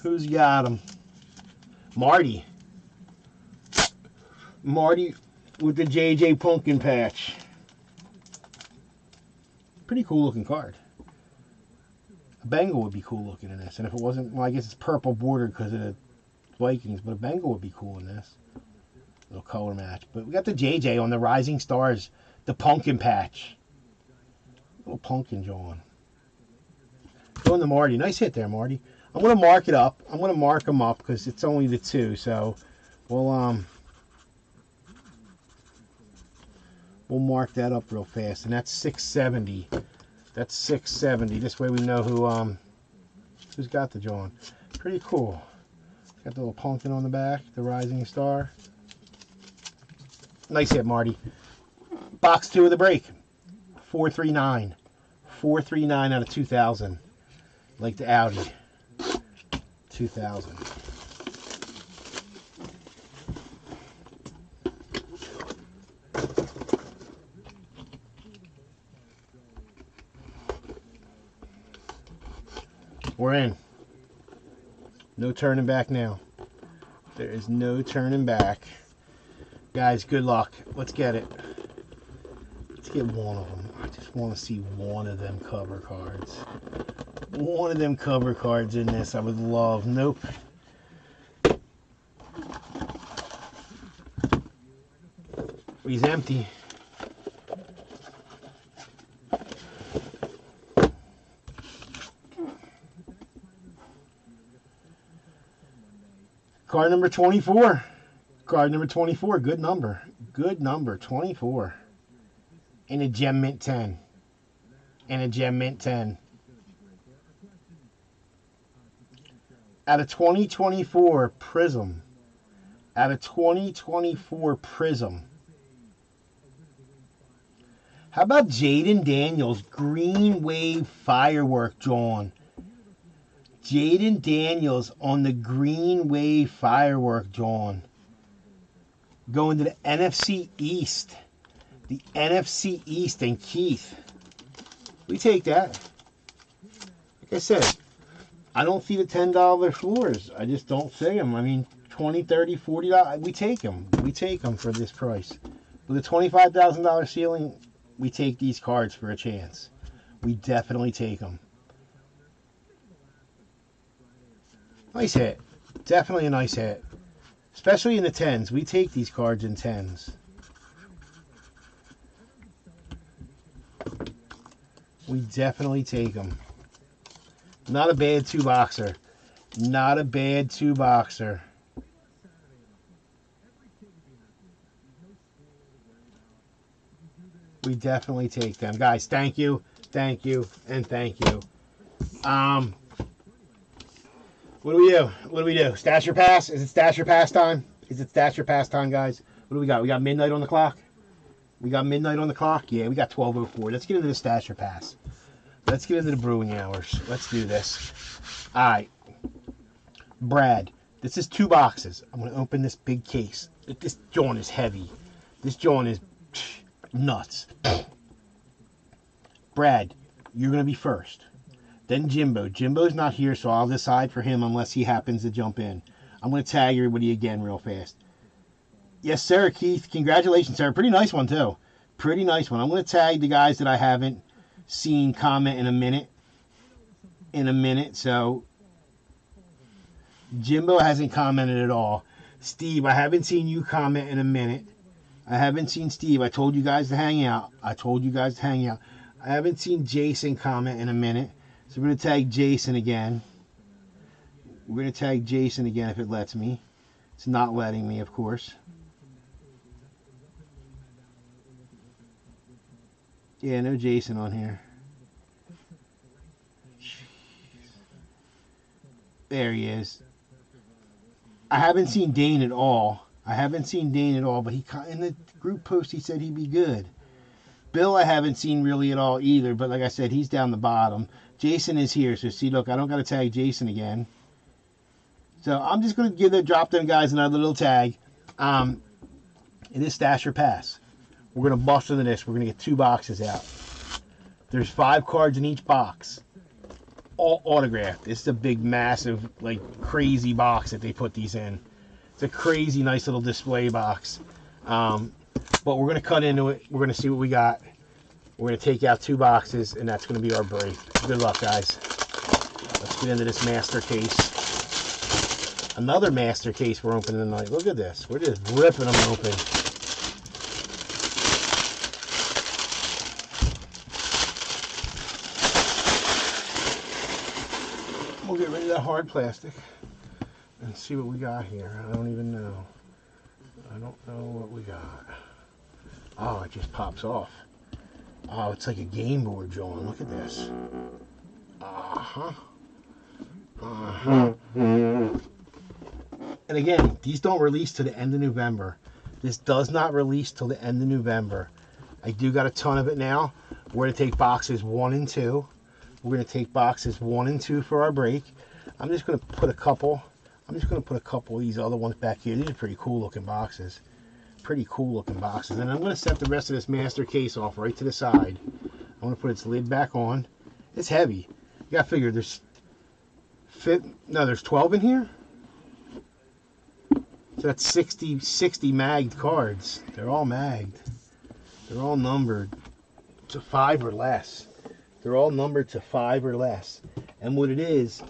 Who's got them? Marty. Marty with the JJ Pumpkin patch. Pretty cool looking card. A Bengal would be cool looking in this, and if it wasn't, well, I guess it's purple bordered because of the Vikings, but a Bengal would be cool in this. Little color match. But we got the JJ on the Rising Stars, the pumpkin patch. Little pumpkin John. Going to Marty. Nice hit there, Marty. I'm going to mark it up. I'm going to mark them up because it's only the 2. So we'll mark that up real fast. And that's 670. That's 670. This way we know who's got the John. Pretty cool. Got the little pumpkin on the back. The Rising Star. Nice hit, Marty. Box 2 of the break. 439. 439 out of 2,000. Like the Audi. 2,000. We're in. No turning back now. There is no turning back. Guys, good luck. Let's get it. Let's get one of them. I just want to see one of them cover cards. One of them cover cards in this. I would love. Nope. He's empty. Card number 24. Card number 24. Good number. Good number. 24. And a gem mint 10. And a gem mint 10. Out of 2024 Prism. Out of 2024 Prism. How about Jaden Daniels? Green Wave Firework drawn. Jaden Daniels on the Green Wave Firework drawn. Going to the NFC East. The NFC East and Keith. We take that. Like I said, I don't see the $10 floors. I just don't see them. I mean, $20, $30, $40. We take them. We take them for this price. With a $25,000 ceiling, we take these cards for a chance. We definitely take them. Nice hit. Definitely a nice hit. Especially in the 10s. We take these cards in 10s. We definitely take them. Not a bad 2-boxer. Not a bad 2-boxer. We definitely take them. Guys, thank you, and thank you. What do we do? What do we do? Stash your pass? Is it stash your pass time? Is it stash your pass time, guys? What do we got? We got midnight on the clock? We got midnight on the clock? Yeah, we got 12:04. Let's get into the stash your pass. Let's get into the brewing hours. Let's do this. All right. Brad, this is 2 boxes. I'm going to open this big case. This joint is heavy. This joint is nuts. Brad, you're going to be first. Then Jimbo. Jimbo's not here, so I'll decide for him unless he happens to jump in. I'm going to tag everybody again real fast. Yes, sir, Keith. Congratulations, sir. Pretty nice one, too. Pretty nice one. I'm going to tag the guys that I haven't seen comment in a minute. So Jimbo hasn't commented at all. Steve, I haven't seen you comment in a minute. I haven't seen Steve. I told you guys to hang out. I haven't seen Jason comment in a minute. So we're going to tag Jason again. We're going to tag Jason again if it lets me. It's not letting me, of course. Yeah, no Jason on here. There he is. I haven't seen Dane at all. But he in the group post he said he'd be good. Bill I haven't seen really at all either, but like I said, he's down the bottom. Jason is here, so see, look, I don't got to tag Jason again. So I'm just going to drop them guys another little tag. It is stash or pass. We're going to bust into this. We're going to get 2 boxes out. There's 5 cards in each box. All autographed. This is a big, massive, like, crazy box that they put these in. It's a crazy, nice little display box. But we're going to cut into it. We're going to see what we got. We're going to take out 2 boxes, and that's going to be our break. Good luck, guys. Let's get into this master case. Another master case we're opening tonight. Look at this. We're just ripping them open. We'll get rid of that hard plastic and see what we got here. I don't even know. I don't know what we got. Oh, it just pops off. Oh, it's like a game board, John. Look at this. And again, these don't release to the end of November. This does not release till the end of November. I do got a ton of it now. We're going to take boxes 1 and 2. We're going to take boxes 1 and 2 for our break. I'm just going to put a couple of these other ones back here. These are pretty cool looking boxes. And then I'm going to set the rest of this master case off right to the side. I'm going to put its lid back on. It's heavy. You got to figure there's No, there's 12 in here? So that's 60 magged cards. They're all magged. They're all numbered to 5 or less. They're all numbered to 5 or less. And what it is,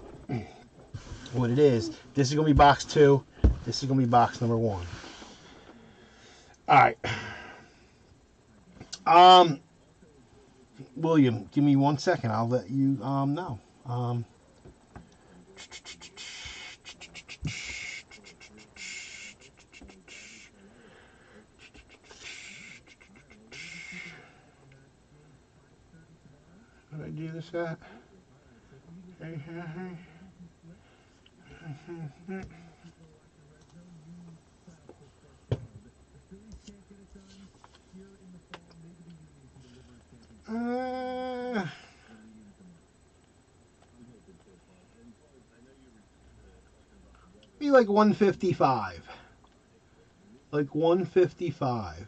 this is going to be box 2. This is going to be box number 1. All right. William, give me 1 second. I'll let you know. How do I do this at? Be like 155. Like 155.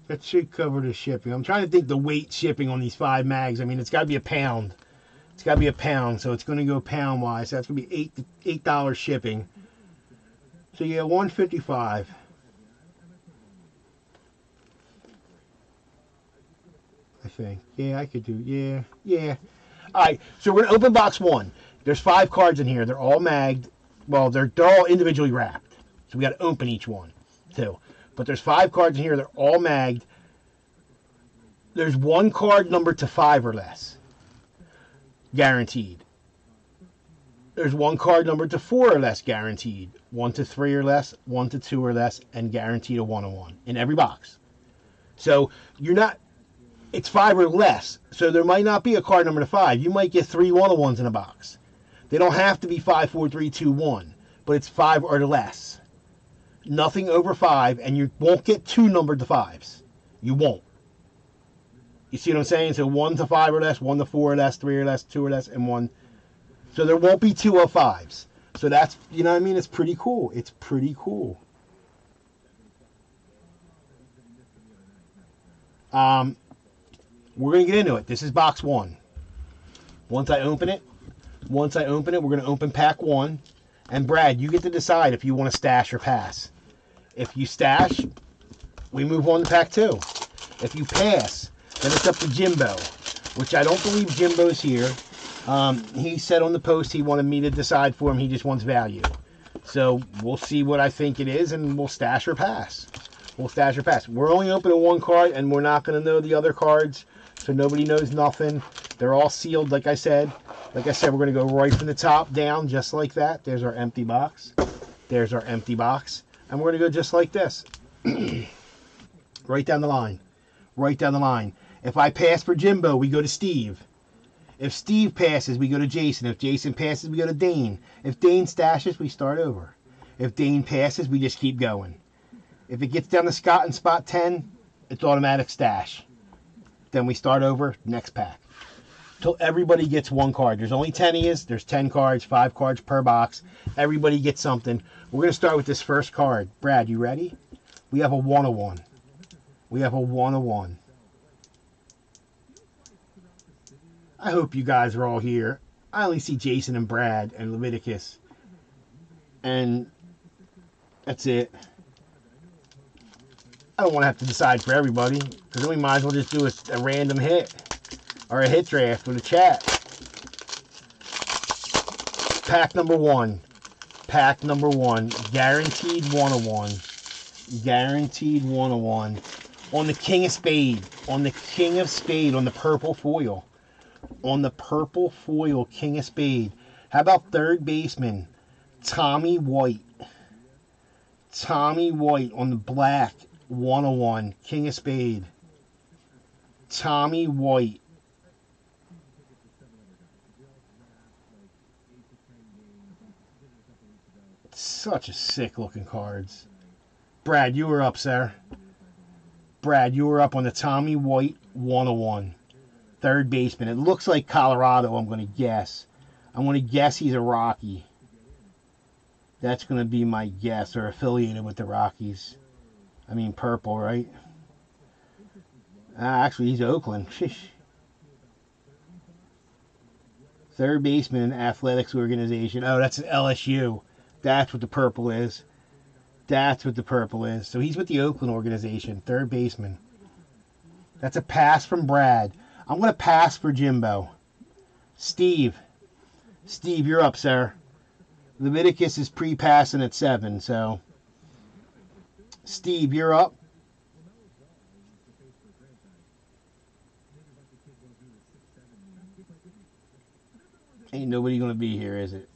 That should cover the shipping. I'm trying to think the weight shipping on these 5 mags. I mean, it's got to be a pound. It's got to be a pound, so it's going to go pound wise. So that's going to be $8 shipping. So yeah, 155. I think. Yeah, I could do. Yeah. All right. So we're gonna open box 1. There's 5 cards in here. They're all magged. Well, they're all individually wrapped. So we got to open each one too. But there's 5 cards in here. They're all magged. There's 1 card numbered to 5 or less. Guaranteed. There's 1 card numbered to 4 or less. Guaranteed. 1 to 3 or less. 1 to 2 or less. And guaranteed a 1-on-1 in every box. So you're not... It's 5 or less. So there might not be a card number to 5. You might get 3 1-on-1s in a box. They don't have to be 5, 4, 3, 2, 1. But it's 5 or less. Nothing over 5, and you won't get 2 numbered to 5s. You won't. You see what I'm saying? So 1 to 5 or less, 1 to 4 or less, 3 or less, 2 or less, and 1. So there won't be 2 of 5s. So that's, you know what I mean? It's pretty cool. It's pretty cool. We're going to get into it. This is box 1. Once I open it, we're going to open pack 1. And Brad, you get to decide if you want to stash or pass. If you stash, we move on to pack 2. If you pass, then it's up to Jimbo, which I don't believe Jimbo's here. He said on the post he wanted me to decide for him. He just wants value. So we'll see what I think it is, and we'll stash or pass. We're only opening 1 card, and we're not going to know the other cards, so nobody knows nothing. They're all sealed, like I said. We're going to go right from the top down, just like that. There's our empty box. And we're going to go just like this. Right down the line. If I pass for Jimbo, we go to Steve. If Steve passes, we go to Jason. If Jason passes, we go to Dane. If Dane stashes, we start over. If Dane passes, we just keep going. If it gets down to Scott in spot 10, it's automatic stash. Then we start over, next pack. Till everybody gets 1 card. There's only 10 of us. There's 10 cards, 5 cards per box. Everybody gets something. We're going to start with this first card. Brad, you ready? We have a 1-of-1. I hope you guys are all here. I only see Jason and Brad and Leviticus. And that's it. I don't want to have to decide for everybody, because then we might as well just do a random hit or a hit draft with a chat. Pack number 1. Guaranteed 1-of-1. On the King of Spade. On the purple foil. King of Spade. How about third baseman? Tommy White on the black. 1-of-1. King of Spade. Tommy White. Such a sick looking cards. Brad, you were up, sir. You were up on the Tommy White 1-of-1. Third baseman. It looks like Colorado, I'm going to guess. I'm going to guess he's a Rocky. That's going to be my guess, or affiliated with the Rockies. I mean, purple, right? Actually, he's Oakland. Sheesh. Third baseman, athletics organization. Oh, that's an LSU. That's what the purple is. That's what the purple is. So he's with the Oakland organization, third baseman. That's a pass from Brad. I'm going to pass for Jimbo. Steve, you're up, sir. Leviticus is pre-passing at 7, so Steve, you're up. Ain't nobody going to be here, is it?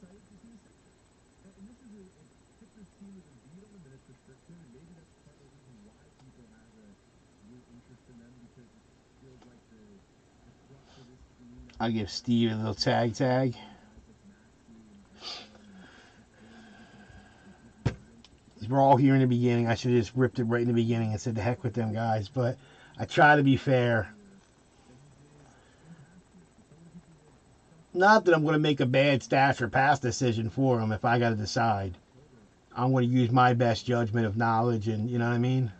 I'll give Steve a little tag. We're all here in the beginning. I should have just ripped it right in the beginning and said the heck with them guys, but I try to be fair. Not that I'm going to make a bad stash or pass decision for them if I got to decide. I'm going to use my best judgment of knowledge, and you know what I mean?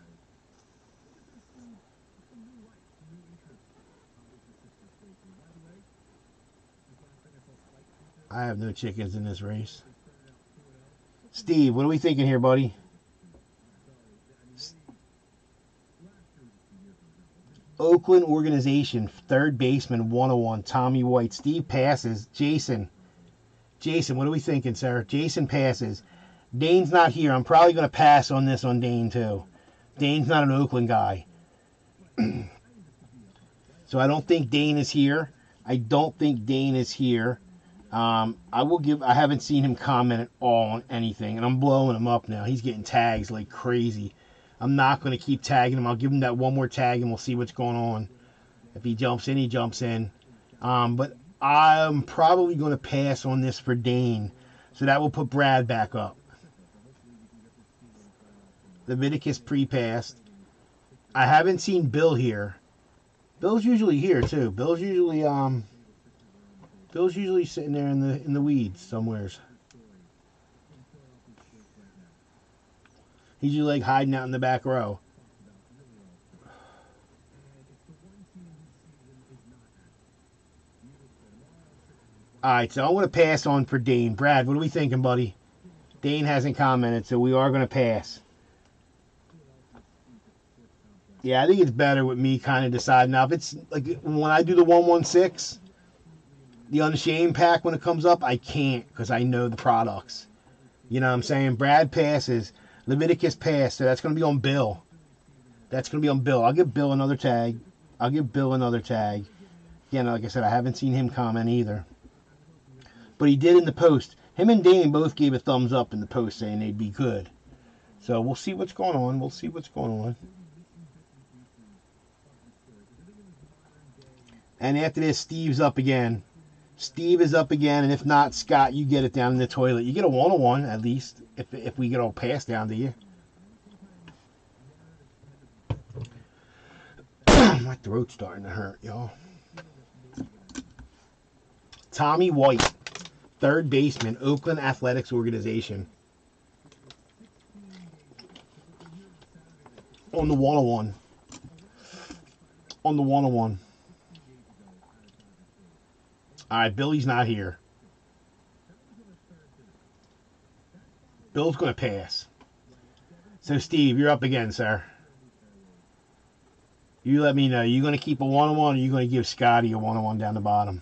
I have no chickens in this race. Steve, what are we thinking here, buddy? Oakland organization, third baseman, 101, Tommy White. Steve passes. Jason, what are we thinking, sir? Jason passes. Dane's not here. I'm probably going to pass on this on Dane, too. Dane's not an Oakland guy. So I don't think Dane is here. I haven't seen him comment at all on anything, and I'm blowing him up now. He's getting tags like crazy. I'm not going to keep tagging him. I'll give him that one more tag, and we'll see what's going on. If he jumps in, he jumps in. But I'm probably going to pass on this for Dane, so that will put Brad back up. Leviticus pre-passed. I haven't seen Bill here. Bill's usually here, too. Bill's usually sitting there in the weeds somewheres. He's usually like hiding out in the back row. Alright, so I'm going to pass on for Dane. Brad, what are we thinking, buddy? Dane hasn't commented, so we are going to pass. Yeah, I think it's better with me kind of deciding. Now, if it's like when I do the 116, the Unashamed pack when it comes up, I can't because I know the products. You know what I'm saying? Brad passes. Leviticus passed, so that's going to be on Bill. I'll give Bill another tag. Again, like I said, I haven't seen him comment either. But he did in the post. Him and Dane both gave a thumbs up in the post saying they'd be good. So we'll see what's going on. And after this, Steve's up again. Steve is up again, and if not, Scott, you get it down in the toilet. You get a 101 at least, if we get all passed down to you. My throat's starting to hurt, y'all. Tommy White, third baseman, Oakland Athletics Organization. On the 101. All right, Billy's not here. Bill's going to pass. So, Steve, you're up again, sir. You let me know. You going to keep a 101 or you going to give Scotty a 101 down the bottom?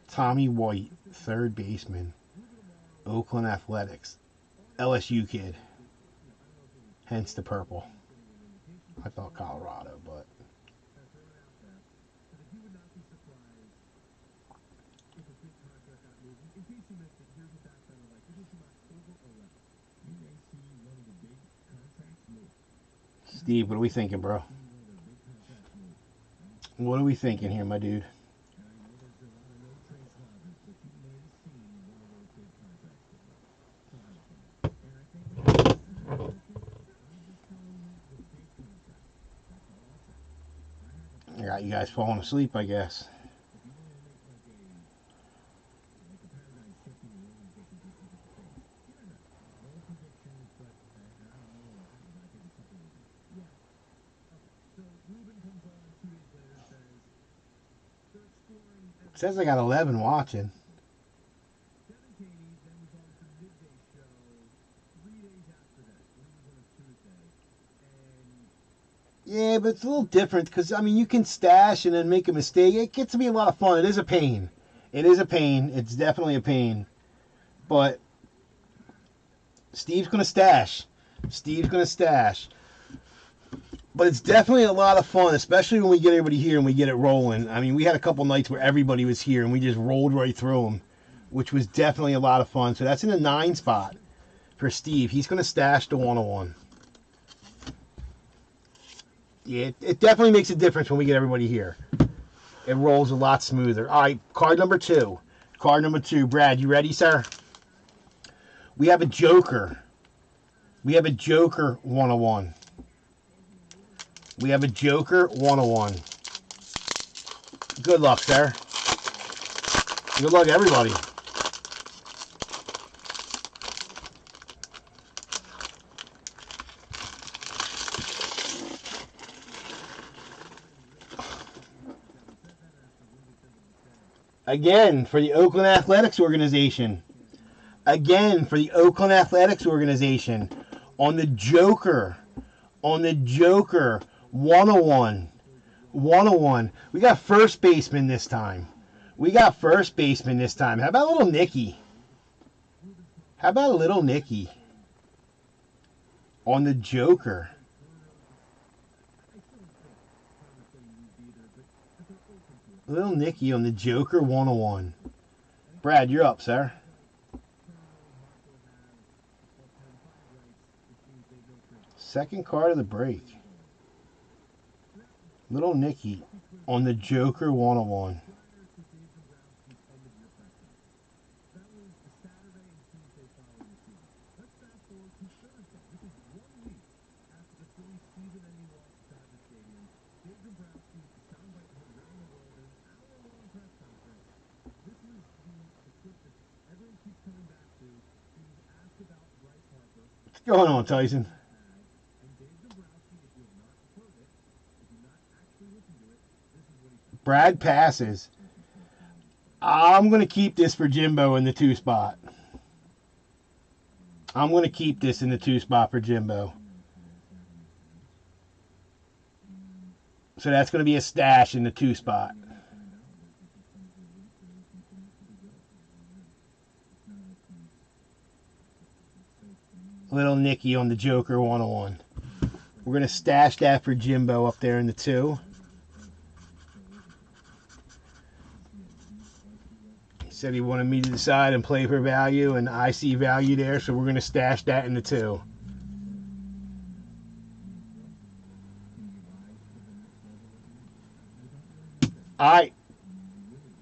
Tommy White, third baseman, Oakland Athletics. LSU kid. Hence the purple. I thought Colorado, but... Steve, what are we thinking, bro? What are we thinking here, my dude? I got you guys falling asleep, I guess. says I got 11 watching. Kevin Caney then was on for midday show 3 days after that. I believe it was on a Tuesday. And Yeah, but it's a little different because, I mean, you can stash and then make a mistake. It gets to be a lot of fun. It is a pain. It is a pain. It's definitely a pain. But Steve's going to stash. Steve's going to stash. But it's definitely a lot of fun, especially when we get everybody here and we get it rolling. I mean, we had a couple nights where everybody was here and we just rolled right through them, which was definitely a lot of fun. So that's in the 9 spot for Steve. He's going to stash the 101. Yeah, it definitely makes a difference when we get everybody here. It rolls a lot smoother. All right, card number 2. Card number 2. Brad, you ready, sir? We have a Joker. We have a Joker 101. We have a Joker 101. Good luck, sir. Good luck, everybody. Again, for the Oakland Athletics Organization. Again, for the Oakland Athletics Organization. On the Joker. On the Joker. 101. 101. We got first baseman this time. We got first baseman this time. How about little Nicky? How about little Nicky? On the Joker. Little Nicky on the Joker 101. Brad, you're up, sir. Second card of the break. Little Nicky on the Joker 101. What's going on, Tyson? Brad passes. I'm going to keep this for Jimbo in the 2 spot. I'm going to keep this in the 2 spot for Jimbo. So that's going to be a stash in the 2 spot. Little Nicky on the Joker 101. We're going to stash that for Jimbo up there in the 2. Said he wanted me to decide and play for value, and I see value there, so we're going to stash that in the 2. All right.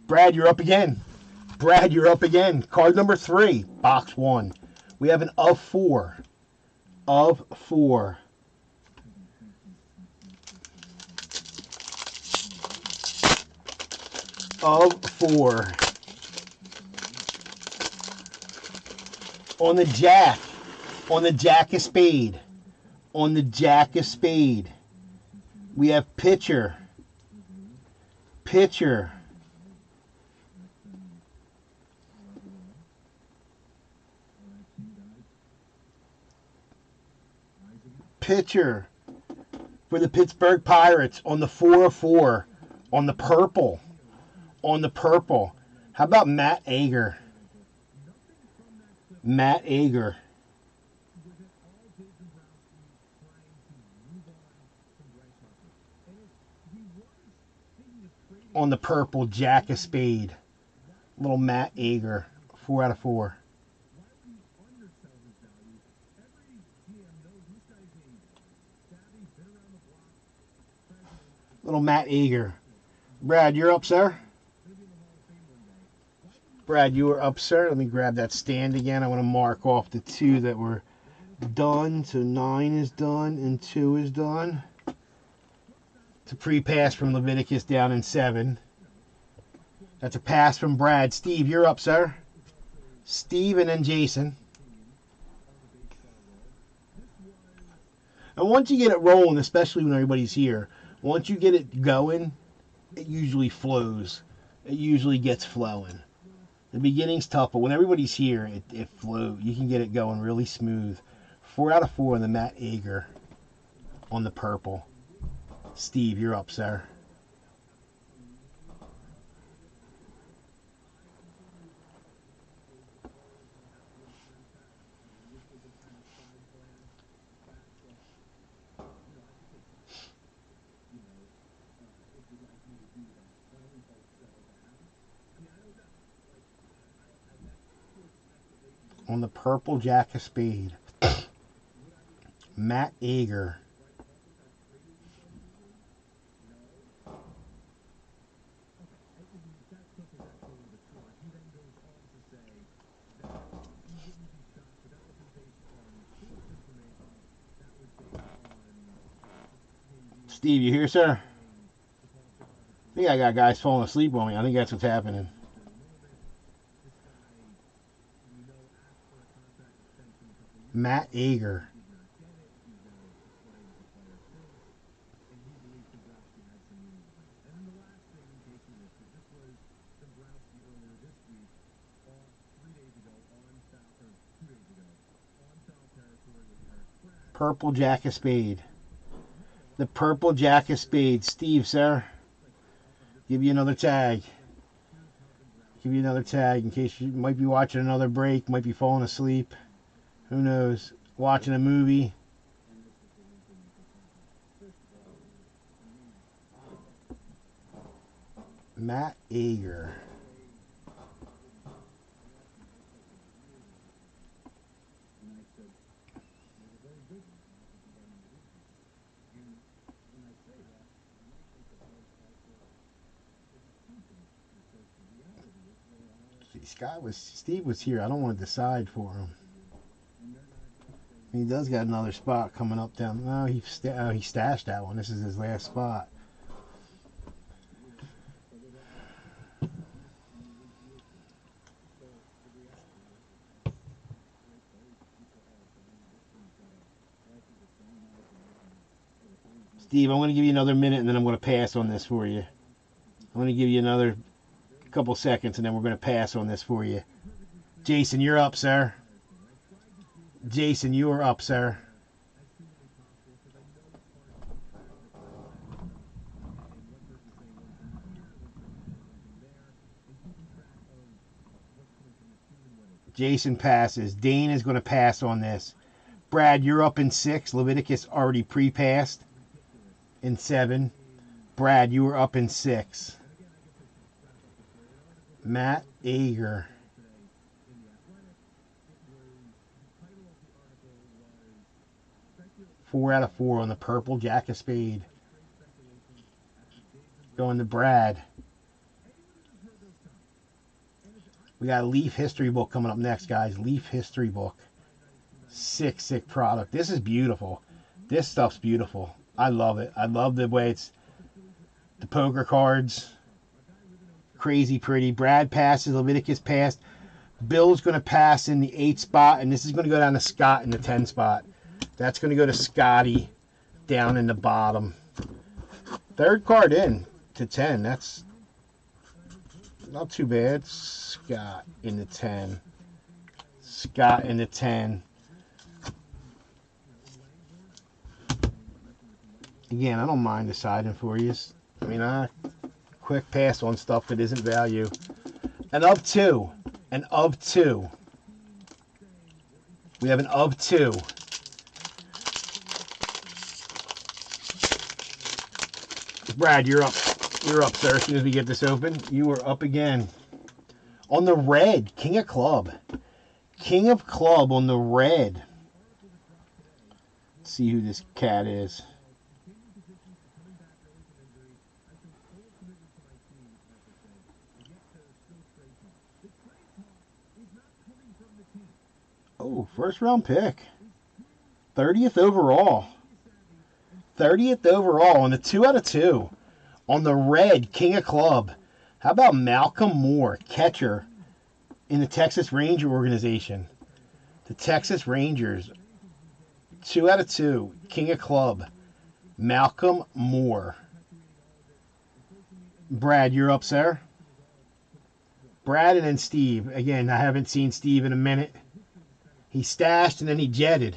Brad, you're up again. Brad, you're up again. Card number 3, box 1. We have an of 4. Of 4. Of 4. On the Jack. On the Jack of Spade. On the Jack of Spade. We have pitcher. Pitcher. Pitcher for the Pittsburgh Pirates on the 4 of 4. On the purple. On the purple. How about Matt Ager? Matt Ager. On the purple Jack of Spade. Little Matt Ager. 4 out of 4. Little Matt Ager. Brad, you're up, sir? Brad, you are up, sir. Let me grab that stand again. I want to mark off the 2 that were done. So 9 is done and 2 is done. It's a pre-pass from Leviticus down in 7. That's a pass from Brad. Steve, you're up, sir. Steve and then Jason. And once you get it rolling, especially when everybody's here, once you get it going, it usually flows. it usually gets flowing. The beginning's tough, but when everybody's here, it flows. You can get it going really smooth. 4 out of 4 on the Matt Ager on the purple. Steve, you're up, sir. On the purple Jack of Spade, Matt Ager. Steve, you here, sir? I think I got guys falling asleep on me. I think that's what's happening. Matt Ager. Purple Jack of Spade. The purple Jack of Spades. Steve, sir. Give you another tag. Give you another tag in case you might be watching another break, might be falling asleep. Who knows? Watching a movie. Matt Ager. Steve was here. I don't want to decide for him. He does got another spot coming up down. No, he stashed that one. This is his last spot. Steve, I'm going to give you another minute and then I'm going to pass on this for you. I'm going to give you another couple seconds and then we're going to pass on this for you. Jason, you're up, sir. Jason, you are up, sir. Jason passes. Dane is going to pass on this. Brad, you're up in 6. Leviticus already pre-passed in 7. Brad, you are up in 6. Matt Ager. Four out of 4 on the purple Jack of Spade. Going to Brad. We got a Leaf History Book coming up next, guys. Leaf History Book. Sick product. This is beautiful. This stuff's beautiful. I love it. I love the way it's the poker cards. Crazy pretty. Brad passes. Leviticus passed. Bill's going to pass in the 8 spot, and this is going to go down to Scott in the 10 spot. That's going to go to Scotty down in the bottom. 3rd card in to 10. That's not too bad. Scott in the 10. Scott in the 10. Again, I don't mind deciding for you. I mean, I quick pass on stuff that isn't value. And of 2. And of 2. We have an of 2. Brad, you're up. You're up, sir. As soon as we get this open, you are up again. On the red, King of Club. King of Club on the red. Let's see who this cat is. Oh, 1st round pick. 30th overall. 30th overall on the 2 out of 2. On the red, King of Club. How about Malcolm Moore, catcher in the Texas Ranger organization? The Texas Rangers. 2 out of 2. King of Club. Malcolm Moore. Brad, you're up, sir. Brad and then Steve. Again, I haven't seen Steve in a minute. He stashed and then he jetted.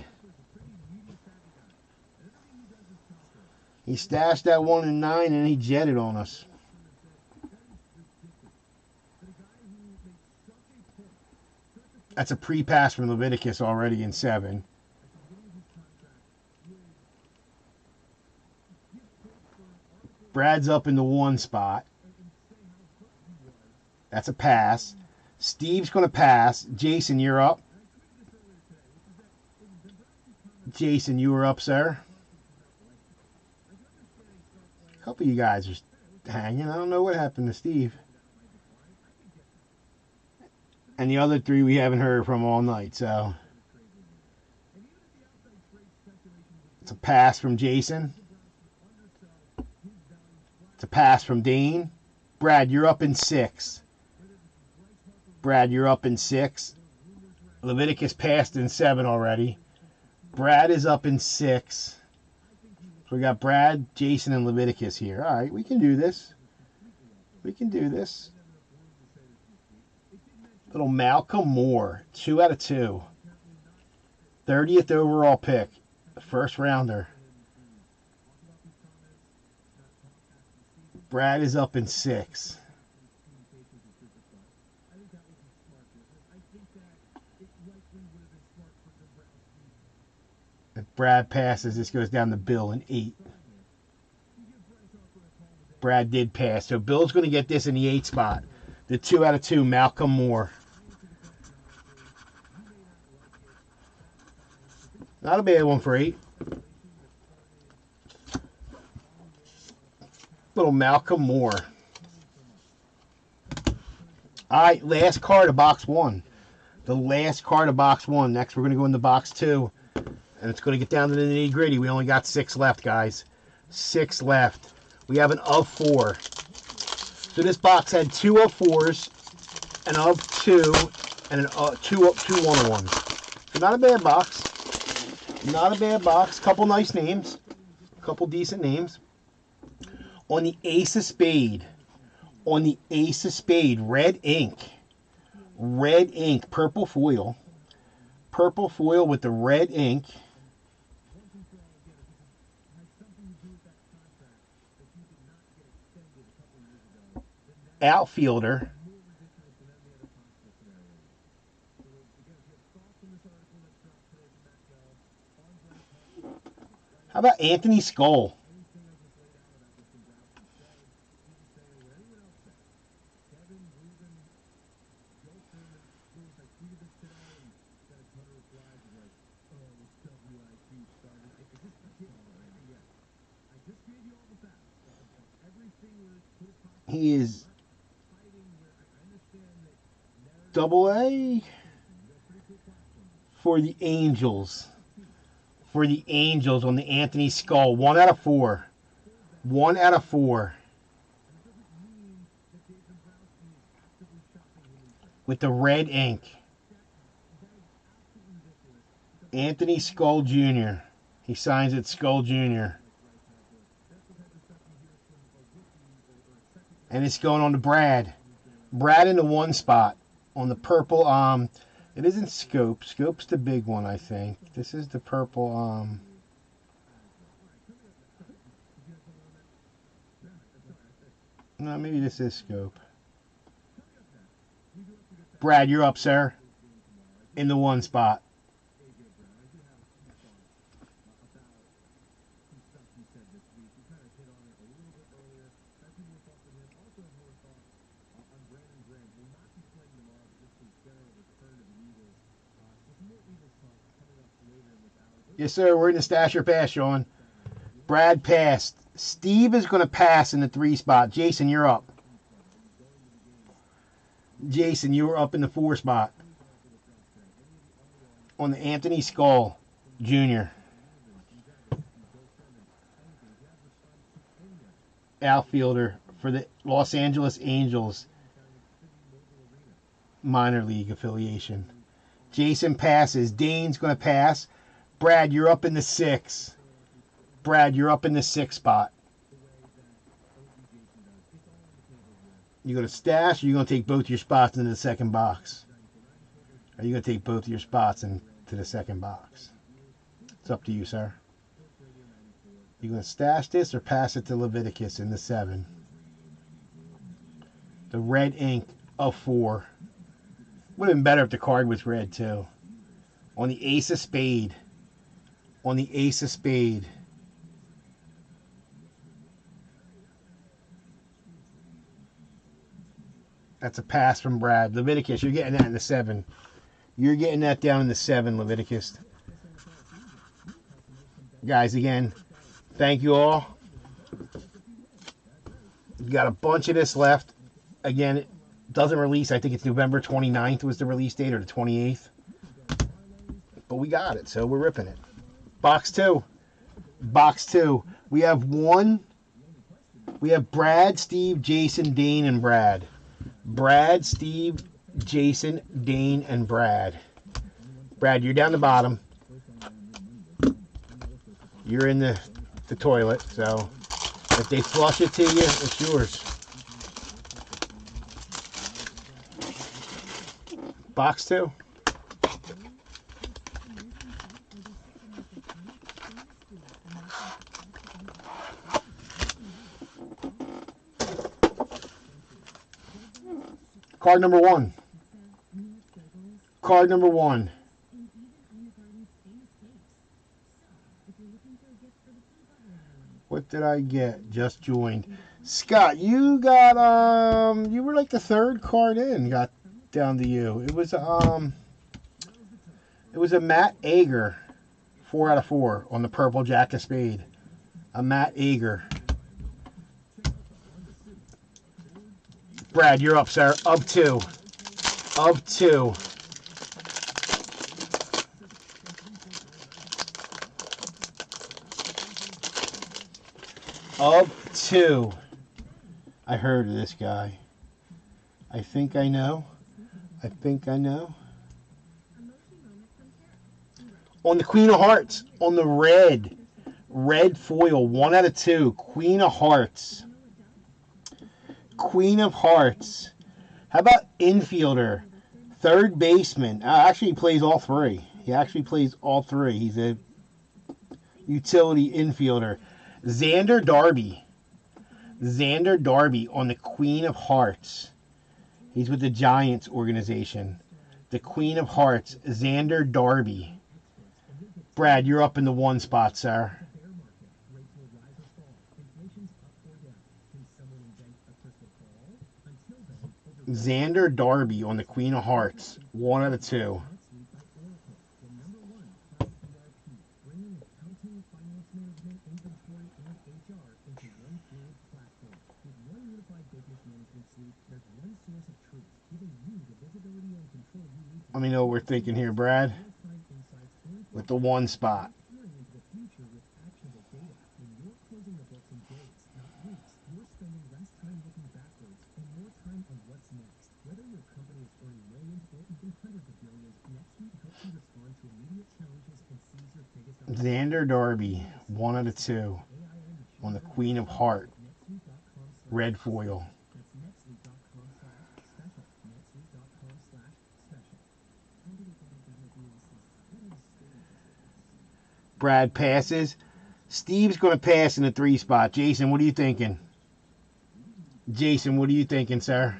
He stashed that 1 and 9 and then he jetted on us. That's a pre-pass from Leviticus already in 7. Brad's up in the 1 spot. That's a pass. Steve's going to pass. Jason, you're up. Jason, you were up, sir. A couple of you guys are hanging. I don't know what happened to Steve. And the other 3 we haven't heard from all night, so. It's a pass from Jason. It's a pass from Dane. Brad, you're up in 6. Brad, you're up in 6. Leviticus passed in 7 already. Brad is up in 6. So we got Brad, Jason, and Leviticus here. All right, we can do this. We can do this. Little Malcolm Moore, 2 out of 2. 30th overall pick. First rounder. Brad is up in 6. If Brad passes, this goes down to Bill in 8. Brad did pass. So Bill's going to get this in the 8 spot. The 2 out of 2, Malcolm Moore. Not a bad one for 8. Little Malcolm Moore. All right, last card of box 1. The last card of box 1. Next, we're going to go into box 2. And it's going to get down to the nitty-gritty. We only got 6 left, guys. 6 left. We have an of 4. So this box had 2 of 4s, an of 2, and two 1-on-1s. So not a bad box. Not a bad box. Couple nice names. Couple decent names. On the Ace of Spade. On the Ace of Spade. Red ink. Red ink. Purple foil. Purple foil with the red ink. Outfielder. How about Anthony Skull? He is AA for the Angels. For the Angels on the Anthony Skull. 1 out of 4. 1 out of 4. With the red ink. Anthony Skull Jr. He signs it Skull Jr. And it's going on to Brad. Brad in the 1 spot. On the purple, it isn't Scope. Scope's the big one, I think. This is the purple, no, maybe this is Scope. Brad, you're up, sir. In the 1 spot. Yes, sir. We're in the stash or pass, Sean. Brad passed. Steve is going to pass in the 3 spot. Jason, you're up. Jason, you were up in the 4 spot. On the Anthony Skull Jr. Outfielder for the Los Angeles Angels minor league affiliation. Jason passes. Dane's going to pass. Brad, you're up in the 6. Brad, you're up in the 6 spot. You going to stash, or you going to take both your spots into the second box? Are you going to take both your spots into the second box? It's up to you, sir. You going to stash this or pass it to Leviticus in the 7? The red ink of 4. Would have been better if the card was red, too. On the ace of spade. On the ace of spade. That's a pass from Brad. Leviticus, you're getting that in the 7. You're getting that down in the 7, Leviticus. Guys, again, thank you all. You got a bunch of this left. Again, it doesn't release. I think it's November 29th was the release date, or the 28th. But we got it, so we're ripping it. Box 2. Box 2. We have one. We have Brad, Steve, Jason, Dane, and Brad. Brad, Steve, Jason, Dane, and Brad. Brad, you're down the bottom. You're in the toilet, so if they flush it to you, it's yours. Box 2. Card number 1. Card number 1. What did I get? Just joined. Scott, you got you were like the 3rd card in. Got down to you. It was a Matt Ager, 4 out of 4 on the purple Jack of Spade. A Matt Ager. Brad, you're up, sir. Up 2. Up 2. Up 2. I heard of this guy. I think I know. I think I know. On the Queen of Hearts. On the red. Red foil. 1 out of 2. Queen of Hearts. Queen of Hearts. How about infielder? 3rd baseman. Actually, he plays all 3. He actually plays all 3. He's a utility infielder. Xander Darby. Xander Darby on the Queen of Hearts. He's with the Giants organization. The Queen of Hearts, Xander Darby. Brad, you're up in the 1 spot, sir. Xander Darby on the Queen of Hearts. 1 out of 2. Let me know what we're thinking here, Brad. With the 1 spot. Xander Darby, 1 out of 2 on the Queen of Heart. Red foil. Brad passes. Steve's going to pass in the 3 spot. Jason, what are you thinking? Jason, what are you thinking, sir?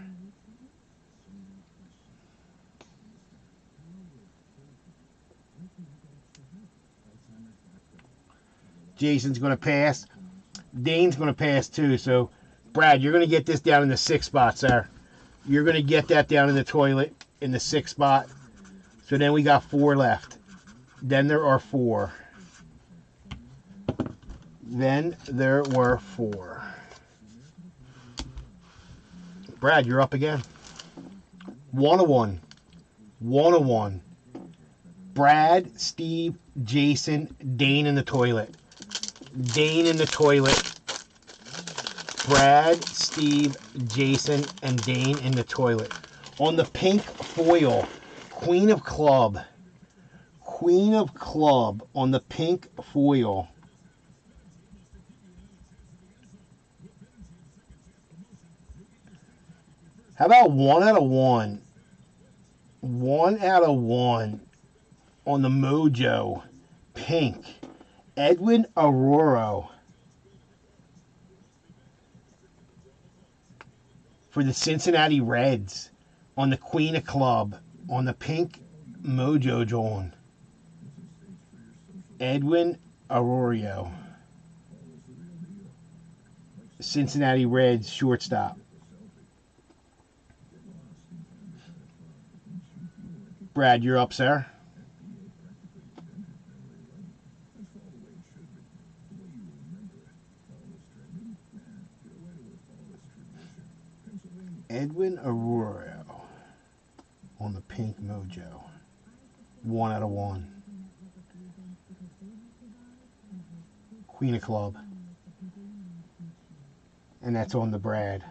Jason's going to pass. Dane's going to pass too. So, Brad, you're going to get this down in the 6th spot, sir. You're going to get that down in the toilet in the 6th spot. So then we got 4 left. Then there are 4. Then there were 4. Brad, you're up again. 1 of 1. 1 of 1. Brad, Steve, Jason, Dane in the toilet. Dane in the toilet. Brad, Steve, Jason, and Dane in the toilet. On the pink foil, Queen of Club. Queen of Club on the pink foil. How about 1 out of 1? 1 out of 1 on the Mojo. Pink. Edwin Aurora. For the Cincinnati Reds. On the Queen of Club. On the pink Mojo John. Edwin Aurora. Cincinnati Reds shortstop. Brad, you're up, sir. Edwin Aurora on the pink Mojo. 1 out of 1. Queen of Club. And that's on the Brad.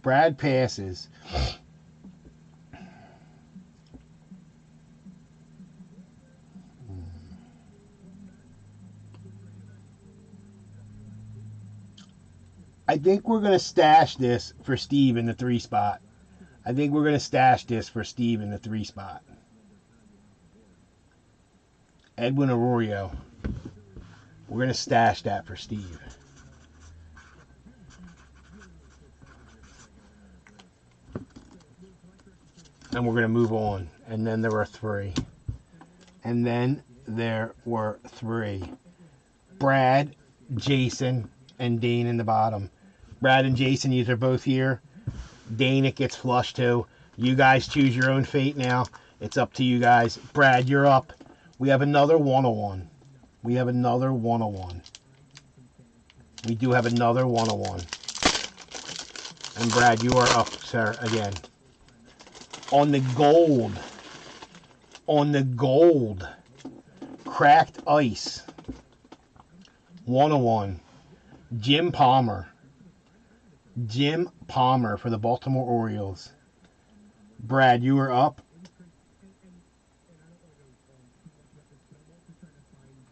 Brad passes. I think we're going to stash this for Steve in the 3 spot. I think we're going to stash this for Steve in the 3 spot. Edwin Arroyo. We're going to stash that for Steve. And we're going to move on. And then there were 3. And then there were 3. Brad, Jason, and Dane in the bottom. Brad and Jason, these are both here. Dane, it gets flushed too. You guys choose your own fate now. It's up to you guys. Brad, you're up. We have another 101. We have another 101. We do have another 101. And Brad, you are up, sir, again. On the gold. On the gold. Cracked ice. 101. Jim Palmer. Jim Palmer for the Baltimore Orioles. Brad, you are up.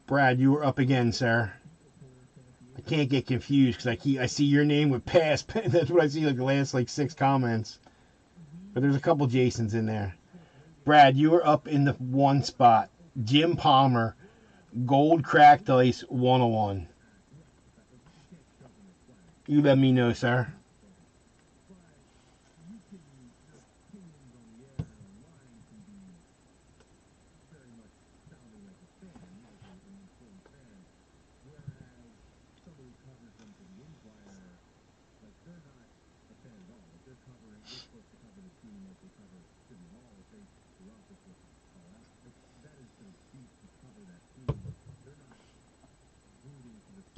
Brad, you are up again, sir. I can't get confused because I see your name with pass. That's what I see like the last 6 comments. But there's a couple Jasons in there. Brad, you are up in the 1 spot. Jim Palmer, gold cracked ice, 101. You let me know, sir.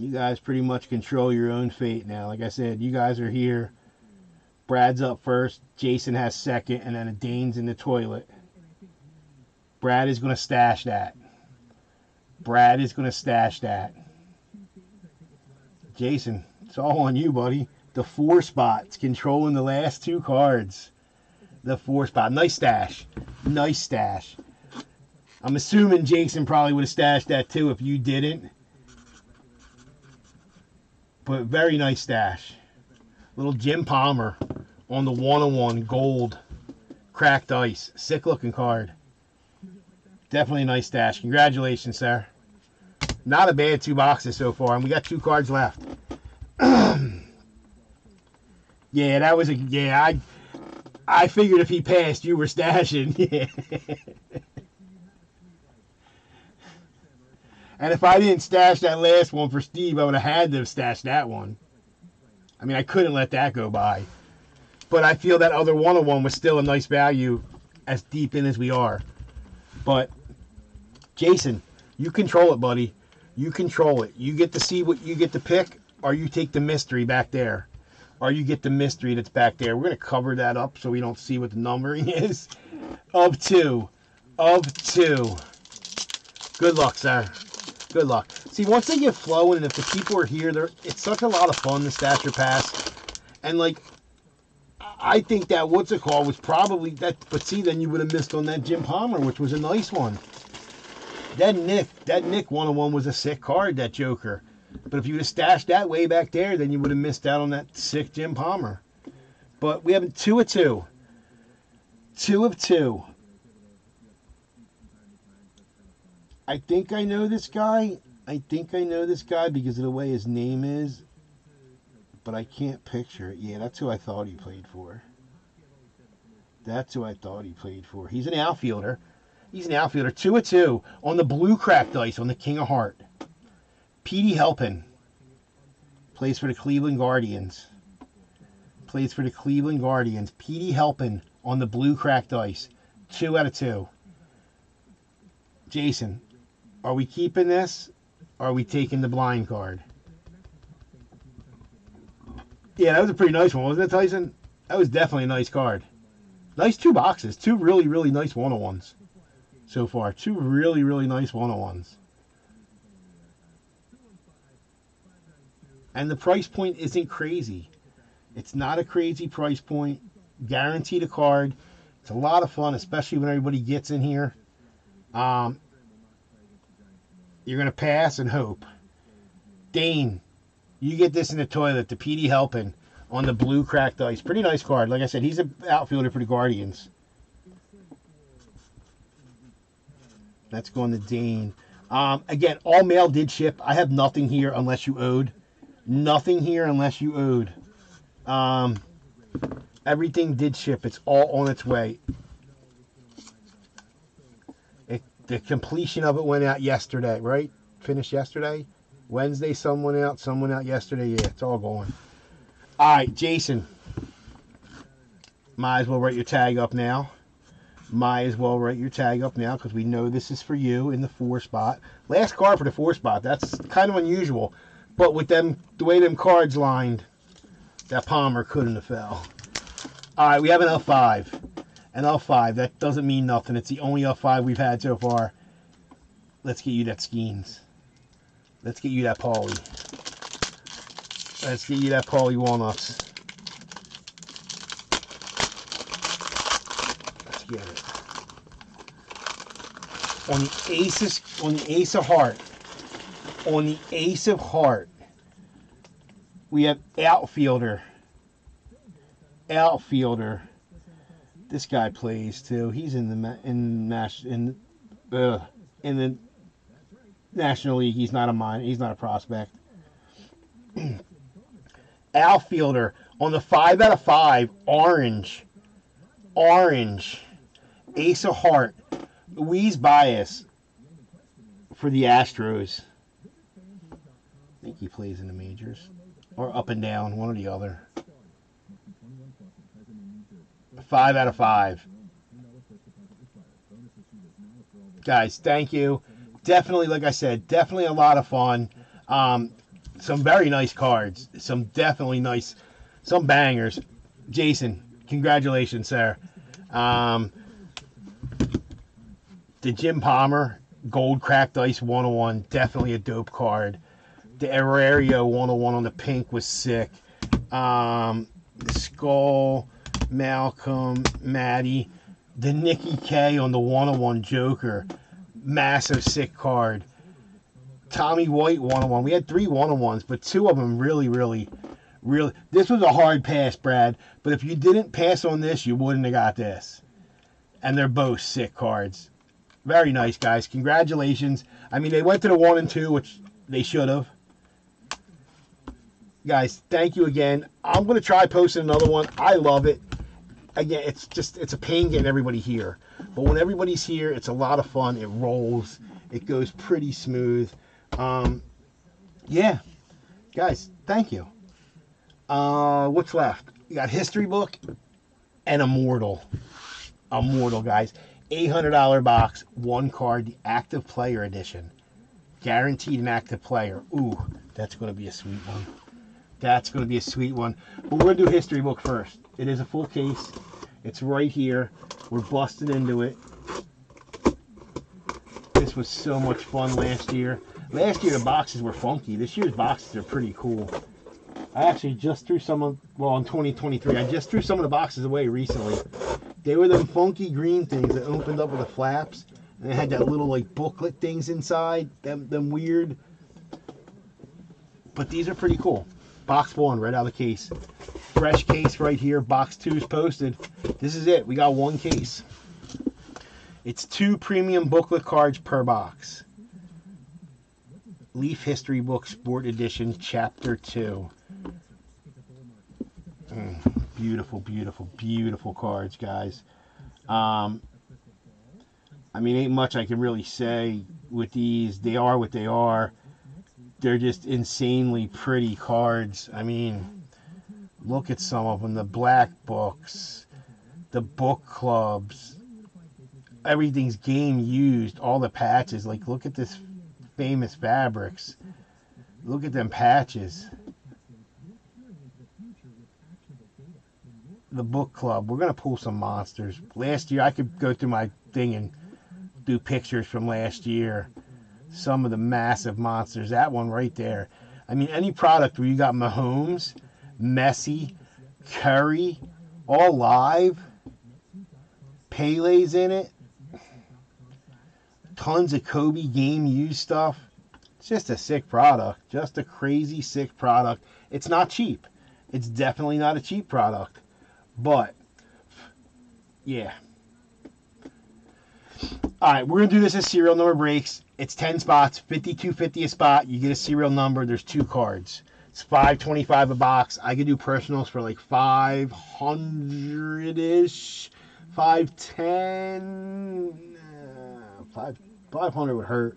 You guys pretty much control your own fate now. Like I said, you guys are here. Brad's up first. Jason has second. And then a Dane's in the toilet. Brad is going to stash that. Brad is going to stash that. Jason, it's all on you, buddy. The 4 spots. Controlling the last 2 cards. The 4 spot. Nice stash. Nice stash. I'm assuming Jason probably would have stashed that too if you didn't. But very nice stash. Little Jim Palmer on the 101 gold cracked ice. Sick looking card. Definitely a nice stash. Congratulations, sir. Not a bad 2 boxes so far. And we got 2 cards left. Yeah, that was a... Yeah, I figured if he passed, you were stashing. Yeah. And if I didn't stash that last one for Steve, I would have had to have stashed that one. I mean, I couldn't let that go by. But I feel that other 101 was still a nice value as deep in as we are. But, Jason, you control it, buddy. You control it. You get to see what you get to pick, or you take the mystery back there. Or you get the mystery that's back there. We're going to cover that up so we don't see what the numbering is. Of 2. Of 2. Good luck, sir. Good luck. See, once they get flowing, and if the people are here, it's such a lot of fun, the Stash Your Pass. And, like, I think that what's it called was probably that. But see, then you would have missed on that Jim Palmer, which was a nice one. That Nick 101 was a sick card, that Joker. But if you would have stashed that way back there, then you would have missed out on that sick Jim Palmer. But we have 2 of 2. 2 of 2. I think I know this guy. Because of the way his name is. But I can't picture it. Yeah, that's who I thought he played for. He's an outfielder. 2 of 2 on the blue cracked dice on the King of Heart. Petey Helpin plays for the Cleveland Guardians. Petey Helpin on the blue cracked dice. 2 out of 2. Jason, are we keeping this? Or are we taking the blind card? Yeah, that was a pretty nice one, wasn't it, Tyson? That was definitely a nice card. Nice 2 boxes. 2 really, really nice one-on-ones so far. 2 really, really nice one-on-ones. And the price point isn't crazy. It's not a crazy price point. Guaranteed a card. It's a lot of fun, especially when everybody gets in here. You're going to pass and hope. Dane, you get this in the toilet. The Petey Helpin on the blue cracked dice. Pretty nice card. Like I said, he's an outfielder for the Guardians. That's going to Dane. Again, all mail did ship. I have nothing here unless you owed. Everything did ship. It's all on its way. The completion of it went out yesterday, right? Finished yesterday? Wednesday, someone out yesterday. Yeah, it's all going. All right, Jason. Might as well write your tag up now. Because we know this is for you in the 4 spot. Last card for the 4 spot. That's kind of unusual. But with the way them cards lined, that Palmer couldn't have fell. All right, we have an L5. An L5. That doesn't mean nothing. It's the only L5 we've had so far. Let's get you that Skeens. Let's get you that Paulie. Walnuts. Let's get it. On the Ace of Heart. We have outfielder. This guy plays too. He's in the National League. He's not a prospect. Outfielder on the 5 out of 5. Orange. Ace of Heart. Luis Baez for the Astros. I think he plays in the majors. Or up and down, one or the other. 5 out of 5. Guys, thank you. Definitely, like I said, definitely a lot of fun. Some very nice cards. Some bangers. Jason, congratulations, sir. The Jim Palmer Gold Cracked Ice 101, definitely a dope card. The Aerario 101 on the pink was sick. The Skull, Malcolm, Maddie. The Nicky K on the 101 Joker. Massive sick card. Tommy White 101. We had 3 101s, but 2 of them really. This was a hard pass, Brad. But if you didn't pass on this, you wouldn't have got this. And they're both sick cards. Very nice, guys. Congratulations. I mean, they went to the 1 and 2, which they should have. Guys, thank you again. I'm going to try posting another one. I love it. Again, it's a pain getting everybody here. But when everybody's here, it's a lot of fun. It rolls. It goes pretty smooth. Yeah. Guys, thank you. What's left? You got History Book and Immortal. Immortal, guys. $800 box, 1 card, the Active Player Edition. Guaranteed an active player. Ooh, that's going to be a sweet one. But we're going to do History Book first. It is a full case. It's right here. We're busting into it. This was so much fun last year. Last year the boxes were funky. This year's boxes are pretty cool. I actually just threw some of, well, in 2023, I just threw some of the boxes away recently. They were them funky green things that opened up with the flaps. And it had that little, like, booklet things inside. Them weird. But these are pretty cool. Box 1 right out of the case. Fresh case right here. Box 2 is posted. This is it. We got one case. It's 2 premium booklet cards per box. Leaf History Book Sport Edition, Chapter 2. Beautiful, beautiful, beautiful cards, guys. I mean, ain't much I can really say with these. They are what they are. They're just insanely pretty cards. I mean, look at some of them. The black books, the book clubs. Everything's game used. All the patches. Like, look at this Famous Fabrics. Look at them patches. The book club. We're going to pull some monsters. Last year, I could go through my thing and do pictures from last year. Some of the massive monsters. That one right there. I mean, any product where you got Mahomes, Messi, Curry, all live. Pele's in it. Tons of Kobe game used stuff. It's just a sick product. Just a crazy sick product. It's not cheap. It's definitely not a cheap product. But, yeah. Alright, we're going to do this as serial number breaks. It's 10 spots, $52.50 a spot. You get a serial number. There's 2 cards. It's $5.25 a box. I could do personals for like $500-ish. $510. 500 would hurt.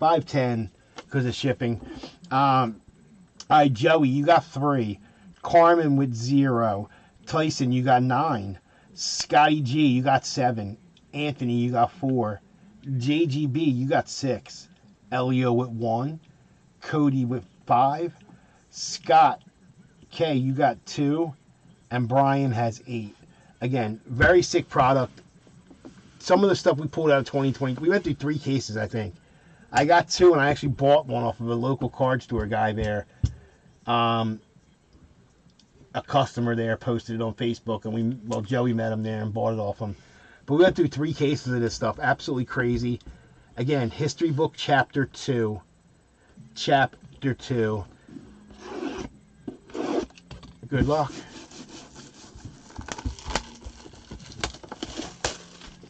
$510 because of shipping. Alright, Joey, you got 3. Carmen with 0. Tyson, you got 9. Scotty G, you got 7. Anthony, you got 4. JGB, you got 6. Elio with 1. Cody with 5. Scott K, you got 2. And Brian has 8. Again, very sick product. Some of the stuff we pulled out of 2020, we went through 3 cases, I think. I got 2, and I actually bought one off of a local card store guy there. A customer there posted it on Facebook, and Joey met him there and bought it off him. But we went through 3 cases of this stuff. Absolutely crazy. Again, History Book Chapter 2. Chapter 2. Good luck.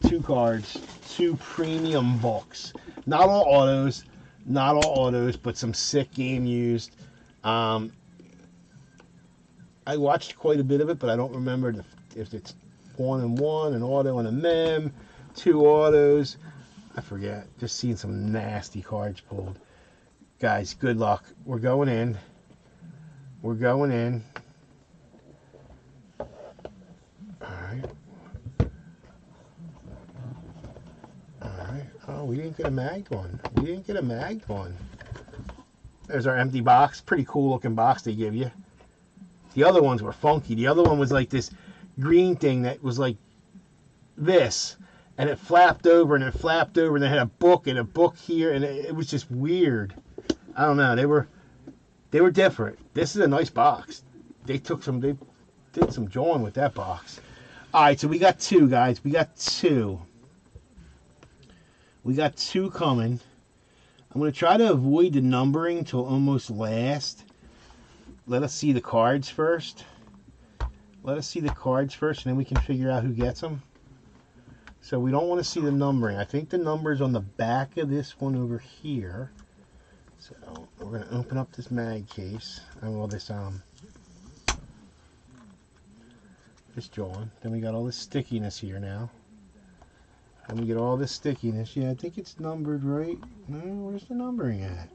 2 cards. 2 premium books. Not all autos. Not all autos, but some sick game used. I watched quite a bit of it, but I don't remember if it's 1 and 1, an auto and a mem, 2 autos. I forget. Just seeing some nasty cards pulled. Guys, good luck. We're going in. We're going in. Alright. Alright. Oh, we didn't get a magged one. We didn't get a magged one. There's our empty box. Pretty cool looking box they give you. The other ones were funky. The other one was like this green thing that was like this. And it flapped over and it flapped over and they had a book here. And it was just weird. I don't know. They were different. This is a nice box. They did some jawing with that box. Alright, so we got 2, guys. We got 2. We got 2 coming. I'm going to try to avoid the numbering till almost last. Let us see the cards first. Let us see the cards first, and then we can figure out who gets them. So we don't want to see the numbering. I think the number's on the back of this one over here. So we're going to open up this mag case. Well, this John. Then we got all this stickiness here now. And we get all this stickiness. Yeah, I think it's numbered right. No, where's the numbering at?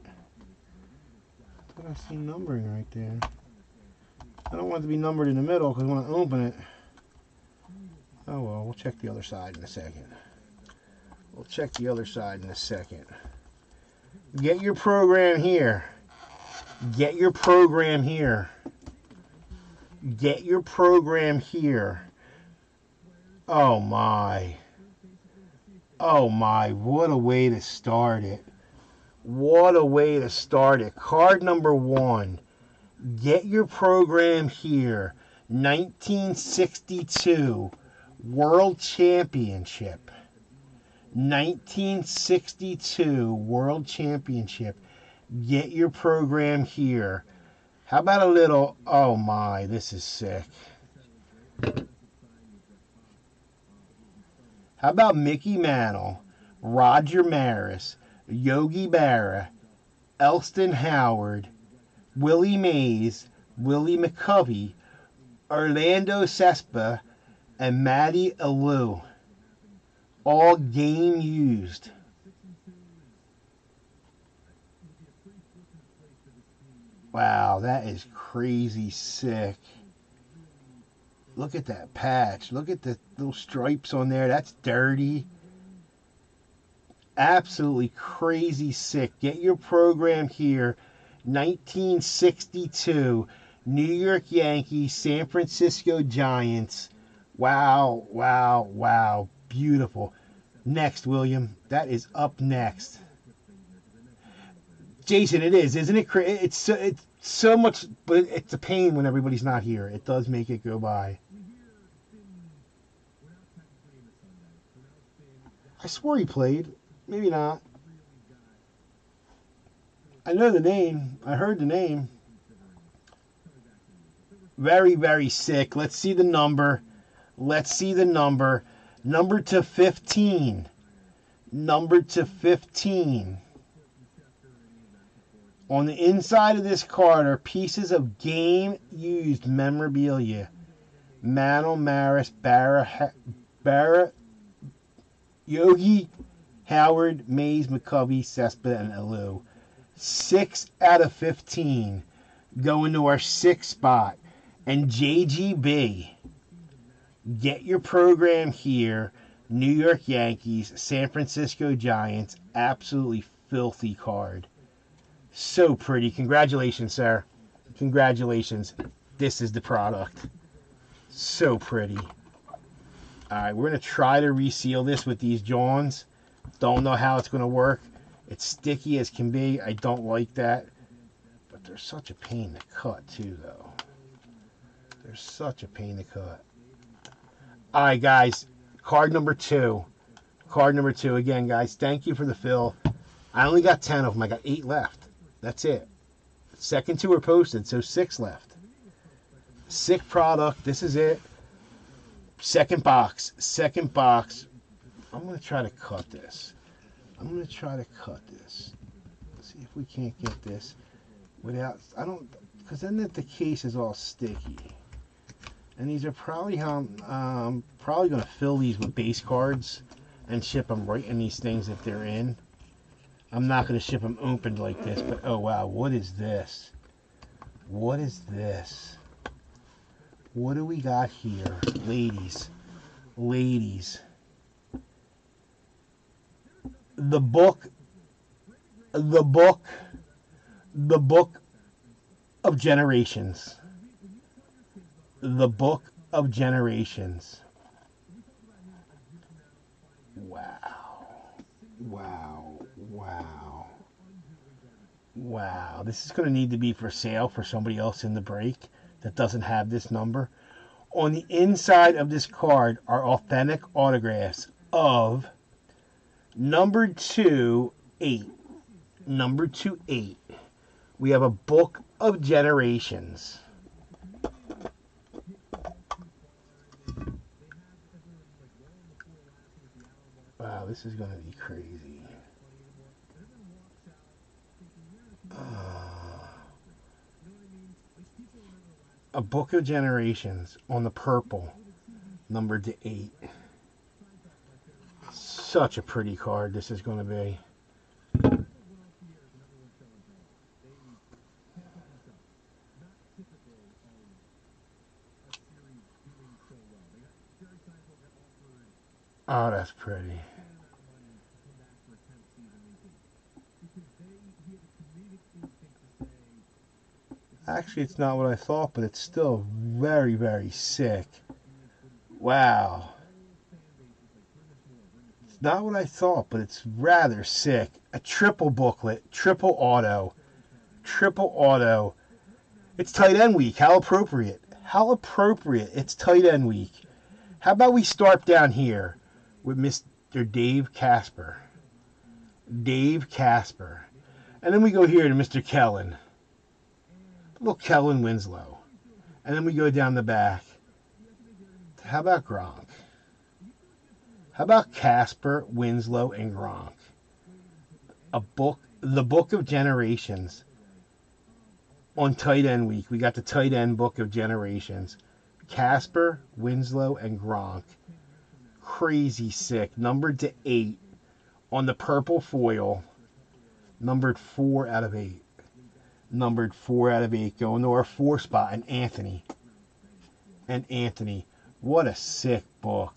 I see numbering right there. I don't want it to be numbered in the middle because when I open it, oh well, we'll check the other side in a second. We'll check the other side in a second. Get your program here. Get your program here. Get your program here. Oh my. Oh my, what a way to start it. What a way to start it. Card number 1. Get your program here. 1962 World Championship. 1962 World Championship. Get your program here. How about a little, oh my, this is sick. How about Mickey Mantle, Roger Maris, Yogi Berra, Elston Howard, Willie Mays, Willie McCovey, Orlando Cespa, and Matty Alou. All game used. Wow, that is crazy sick. Look at that patch. Look at the little stripes on there. That's dirty. Absolutely crazy sick. Get your program here. 1962 New York Yankees, San Francisco Giants. Wow, wow, wow. Beautiful. Next, William. That is up next. Jason, it is, isn't it? It's so much, but it's a pain when everybody's not here. It does make it go by. I swore he played. Maybe not. I know the name. I heard the name. Very, very sick. Let's see the number. Let's see the number. Number to 15. Number to 15. On the inside of this card are pieces of game-used memorabilia. Mantle, Maris, Berra, Yogi, Howard, Mays, McCovey, Cespa, and Alou. 6 out of 15 going to our 6th spot. And JGB, get your program here. New York Yankees, San Francisco Giants. Absolutely filthy card. So pretty. Congratulations, sir. Congratulations. This is the product. So pretty. Alright, we're going to try to reseal this with these Johns. Don't know how it's going to work. It's sticky as can be. I don't like that. But they're such a pain to cut, too, though. They're such a pain to cut. Alright, guys. Card number 2. Card number 2. Again, guys, thank you for the fill. I only got 10 of them. I got 8 left. That's it. Second 2 are posted, so 6 left. Sick product. This is it. Second box. Second box. I'm going to try to cut this. I'm going to try to cut this. Let's see if we can't get this without... I don't... Because then the case is all sticky. And these are probably how... probably going to fill these with base cards and ship them right in these things if they're in. I'm not going to ship them opened like this, but oh wow, what is this? What is this? What do we got here? Ladies. Ladies. The book of generations. The book of generations. Wow. Wow. Wow. Wow. This is going to need to be for sale for somebody else in the break that doesn't have this number. On the inside of this card are authentic autographs of number 2-8. Number 2-8. We have a book of generations. Wow, this is going to be crazy. A book of generations on the purple, numbered to 8. Such a pretty card this is going to be. Oh, that's pretty. Actually, it's not what I thought, but it's still very, very sick. Wow. It's not what I thought, but it's rather sick. A triple booklet, triple auto. It's tight end week. How appropriate. How appropriate. It's tight end week. How about we start down here with Mr. Dave Casper. Dave Casper. And then we go here to Mr. Kellen. Little Kellen Winslow. And then we go down the back. How about Gronk? How about Casper, Winslow, and Gronk? The Book of Generations. On tight end week, we got the tight end Book of Generations. Casper, Winslow, and Gronk. Crazy sick. Numbered to 8 on the purple foil. Numbered 4 out of 8. Numbered 4 out of 8. Going to our 4 spot. And Anthony. What a sick book.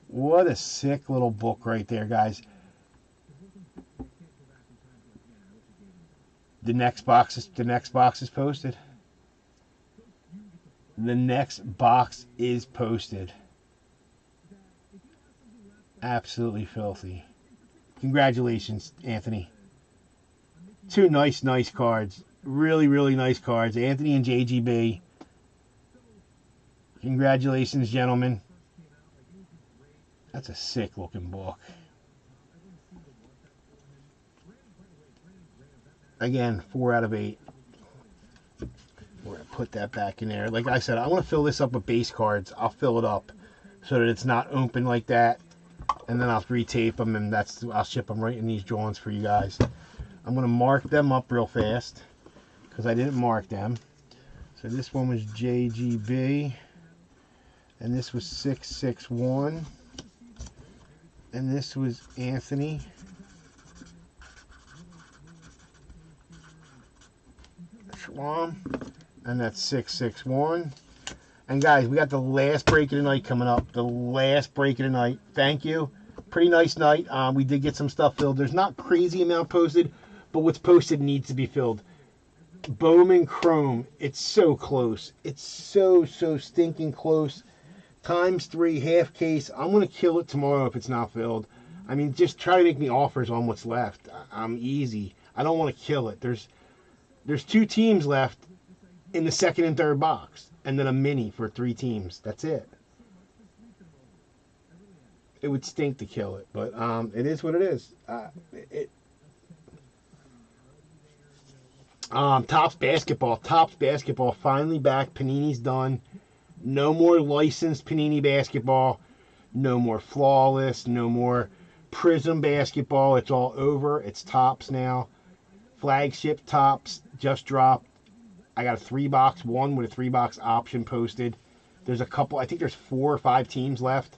What a sick little book right there, guys. The next box is posted. The next box is posted. Absolutely filthy. Congratulations, Anthony. 2 nice cards. Really, really nice cards. Anthony and JGB. Congratulations, gentlemen. That's a sick looking book. Again, 4 out of 8. We're going to put that back in there. Like I said, I want to fill this up with base cards. I'll fill it up so that it's not open like that. And then I'll retape them, and I'll ship them right in these drawings for you guys. I'm going to mark them up real fast because I didn't mark them. So this one was JGB. And this was 661. And this was Anthony. Schwam. And that's 661. And guys, we got the last break of the night coming up. The last break of the night. Thank you. Pretty nice night. We did get some stuff filled. There's not crazy amount posted, but what's posted needs to be filled. Bowman Chrome. It's so close. It's so stinking close. ×3 half case. I'm going to kill it tomorrow if it's not filled. I mean, just try to make me offers on what's left. I'm easy. I don't want to kill it. There's 2 teams left in the second and third box, and then a mini for 3 teams. That's it. It would stink to kill it, but it is what it is. Topps basketball finally back. Panini's done. No more licensed Panini basketball. No more flawless. No more Prism basketball. It's all over. It's Topps now. Flagship Topps just dropped. I got a 3-box one with a 3-box option posted. There's a couple. I think there's 4 or 5 teams left.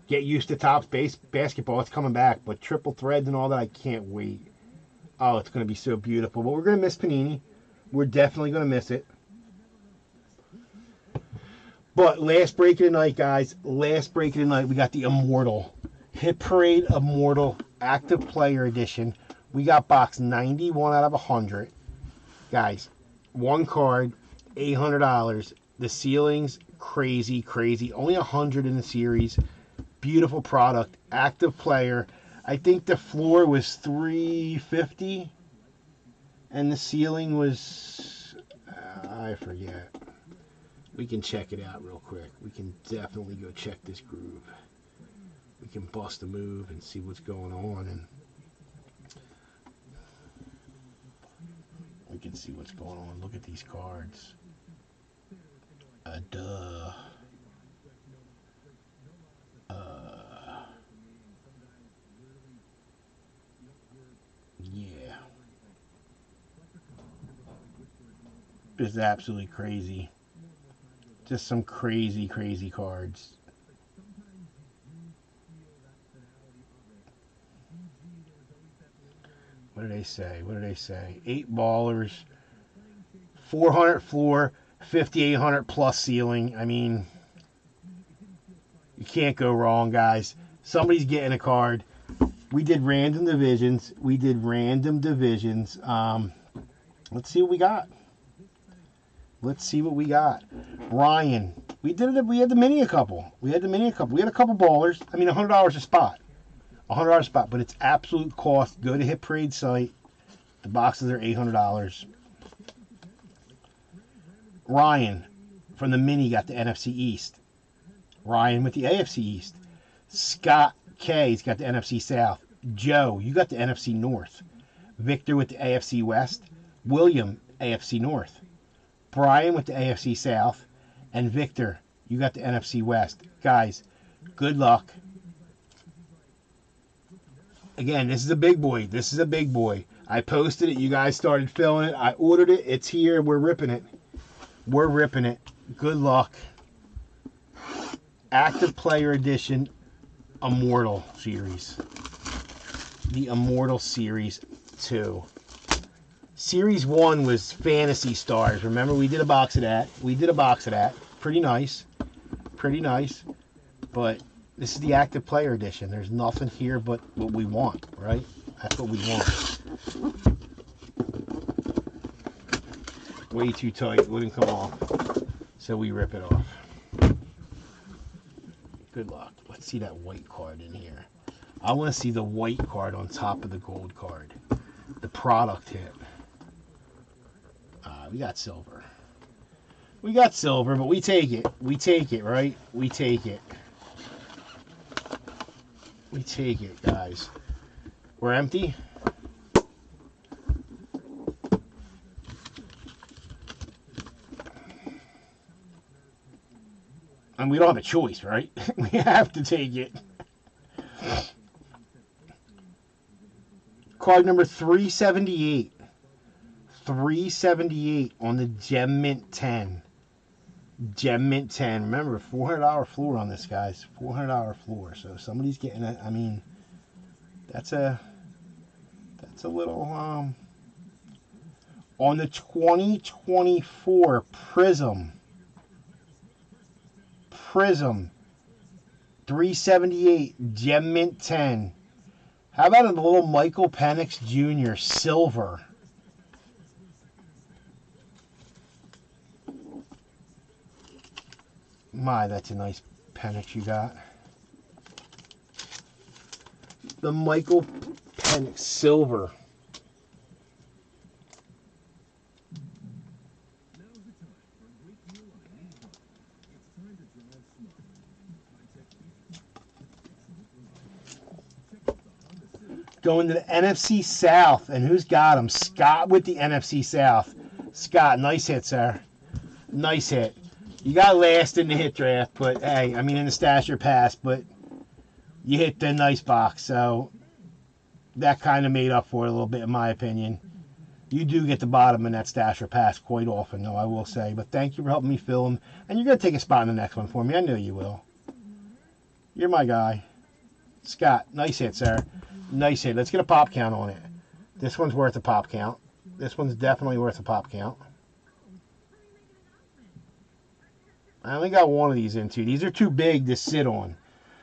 Get used to Topps basketball. It's coming back. But triple threads and all that, I can't wait. Oh, it's going to be so beautiful. But we're going to miss Panini. We're definitely going to miss it. But last break of the night, guys. Last break of the night, we got the Immortal. Hit Parade Immortal Active Player Edition. We got box 91 out of 100. Guys, 1 card, $800. The ceilings, crazy. Only 100 in the series. Beautiful product. Active player. I think the floor was $350. And the ceiling was, I forget. We can check it out real quick. We can definitely go check this groove. We can bust a move and see what's going on, and we can see what's going on. Look at these cards. Yeah. It's absolutely crazy. Just some crazy cards. What did they say? 8 ballers, 400 floor, 5,800 plus ceiling. I mean, you can't go wrong, guys. Somebody's getting a card. We did random divisions. Let's see what we got. Let's see what we got. Ryan. We did it. We had the mini a couple. We had a couple ballers. I mean, $100 a spot. $100 a spot, but it's absolute cost. Go to Hit Parade site. The boxes are $800. Ryan from the mini got the NFC East. Ryan with the AFC East. Scott K's got the NFC South. Joe, you got the NFC North. Victor with the AFC West. William, AFC North. Brian with the AFC South. And Victor, you got the NFC West. Guys, good luck. Again, this is a big boy. This is a big boy. I posted it. You guys started filling it. I ordered it. It's here. We're ripping it. We're ripping it. Good luck. Active Player Edition Immortal Series. The Immortal Series 2. Series 1 was Fantasy Stars. Remember, we did a box of that. Pretty nice. But this is the Active Player Edition. There's nothing here but what we want, right? That's what we want. Way too tight. Wouldn't come off. So we rip it off. Good luck. Let's see that white card in here. I want to see the white card on top of the gold card. The product hit. We got silver. We got silver, but we take it. We take it, right? We take it. We take it, guys. We're empty. And we don't have a choice, right? We have to take it. Card number 378. 378 on the Gem Mint 10. Gem Mint 10. Remember, $400 floor on this, guys. $400 floor. So somebody's getting it. I mean, that's a little on the 2024 Prism 378 Gem Mint 10. How about a little Michael Penix Jr. silver? My, that's a nice Penix you got. The Michael Penix silver. Going to the NFC South, and who's got him? Scott with the NFC South. Scott, nice hit, sir. Nice hit. You got last in the hit draft, but hey, I mean in the Stasher pass, but you hit the nice box, so that kind of made up for it a little bit, in my opinion. You do get the bottom in that Stasher pass quite often, though, I will say. But thank you for helping me fill them, and you're going to take a spot in the next one for me. I know you will. You're my guy. Scott, nice hit, sir. Nice hit. Let's get a pop count on it. This one's worth a pop count. This one's definitely worth a pop count. I only got one of these in two. These are too big to sit on.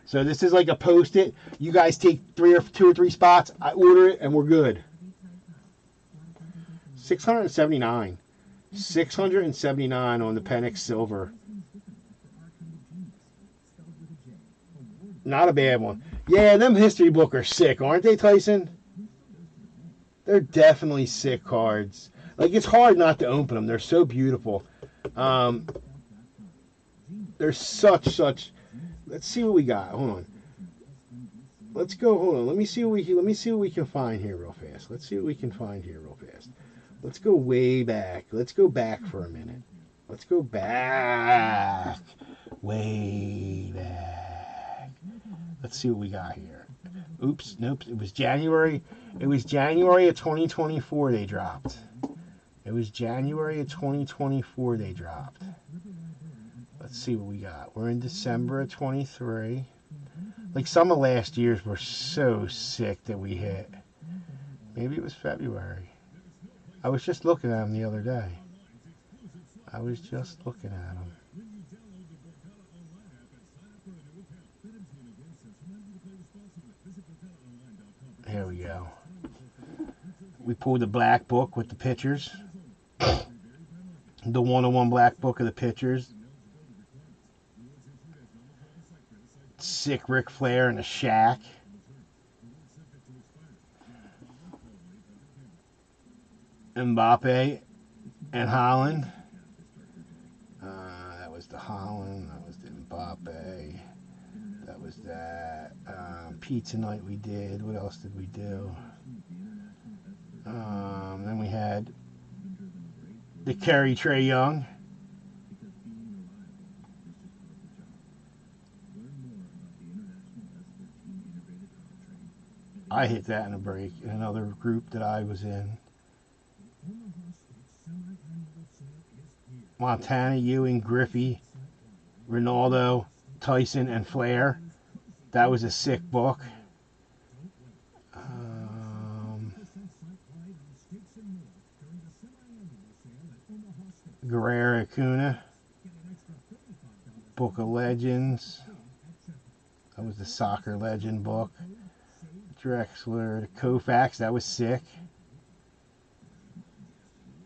So this is like a Post-it. You guys take two or three spots. I order it, and we're good. 679. 679 on the Penix Silver. Not a bad one. Yeah, them history book are sick, aren't they, Tyson? They're definitely sick cards. Like, it's hard not to open them. They're so beautiful. They're such. Let's see what we got. Hold on. Let's go. Hold on. Let me see what we can find here real fast. Let's go way back. Let's go back for a minute. Let's go back. Way back. Let's see what we got here. Oops. Nope. It was January. It was January of 2024 they dropped. Let's see what we got. We're in December of 23. Like some of last year's were so sick that we hit. Maybe it was February. I was just looking at them the other day. Here we go. We pulled the black book with the pictures. The 101 Black Book of the Pitchers. Sick Ric Flair and a Shaq. Mbappe and Holland. That was the Holland. That was the Mbappe. That was that. Pizza night we did. What else did we do? Then we had the Kerry Trae Young. I hit that in a break in another group that I was in. Montana, Ewing, Griffey, Ronaldo, Tyson, and Flair. That was a sick book. Guerrero Acuna. Book of Legends. That was the Soccer Legend book. Drexler, the Koufax, that was sick.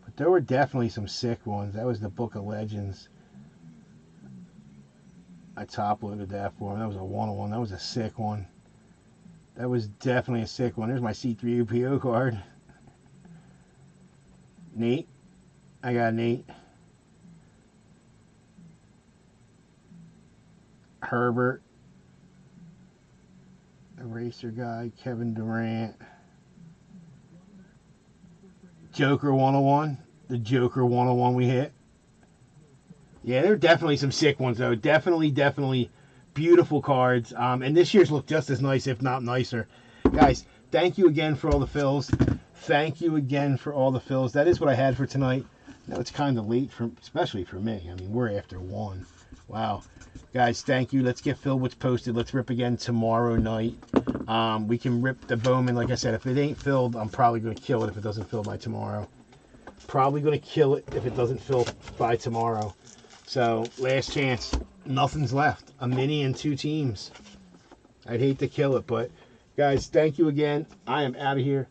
But there were definitely some sick ones. That was the Book of Legends. I top-loaded that for him. That was a 101. That was a sick one. That was definitely a sick one. There's my C3UPO card. Nate. I got Nate. Herbert. Eraser guy, Kevin Durant. Joker 101. The Joker 101 we hit. Yeah, there are definitely some sick ones, though. Definitely beautiful cards. And this year's look just as nice, if not nicer. Guys, thank you again for all the fills. Thank you again for all the fills. That is what I had for tonight. Now it's kind of late, especially for me. I mean, we're after 1. Wow. Guys, thank you. Let's get filled what's posted. Let's rip again tomorrow night. We can rip the Bowman. Like I said, if it ain't filled, I'm probably going to kill it if it doesn't fill by tomorrow. Probably going to kill it if it doesn't fill by tomorrow. So, last chance. Nothing's left. A mini and 2 teams. I'd hate to kill it, but guys, thank you again. I am out of here.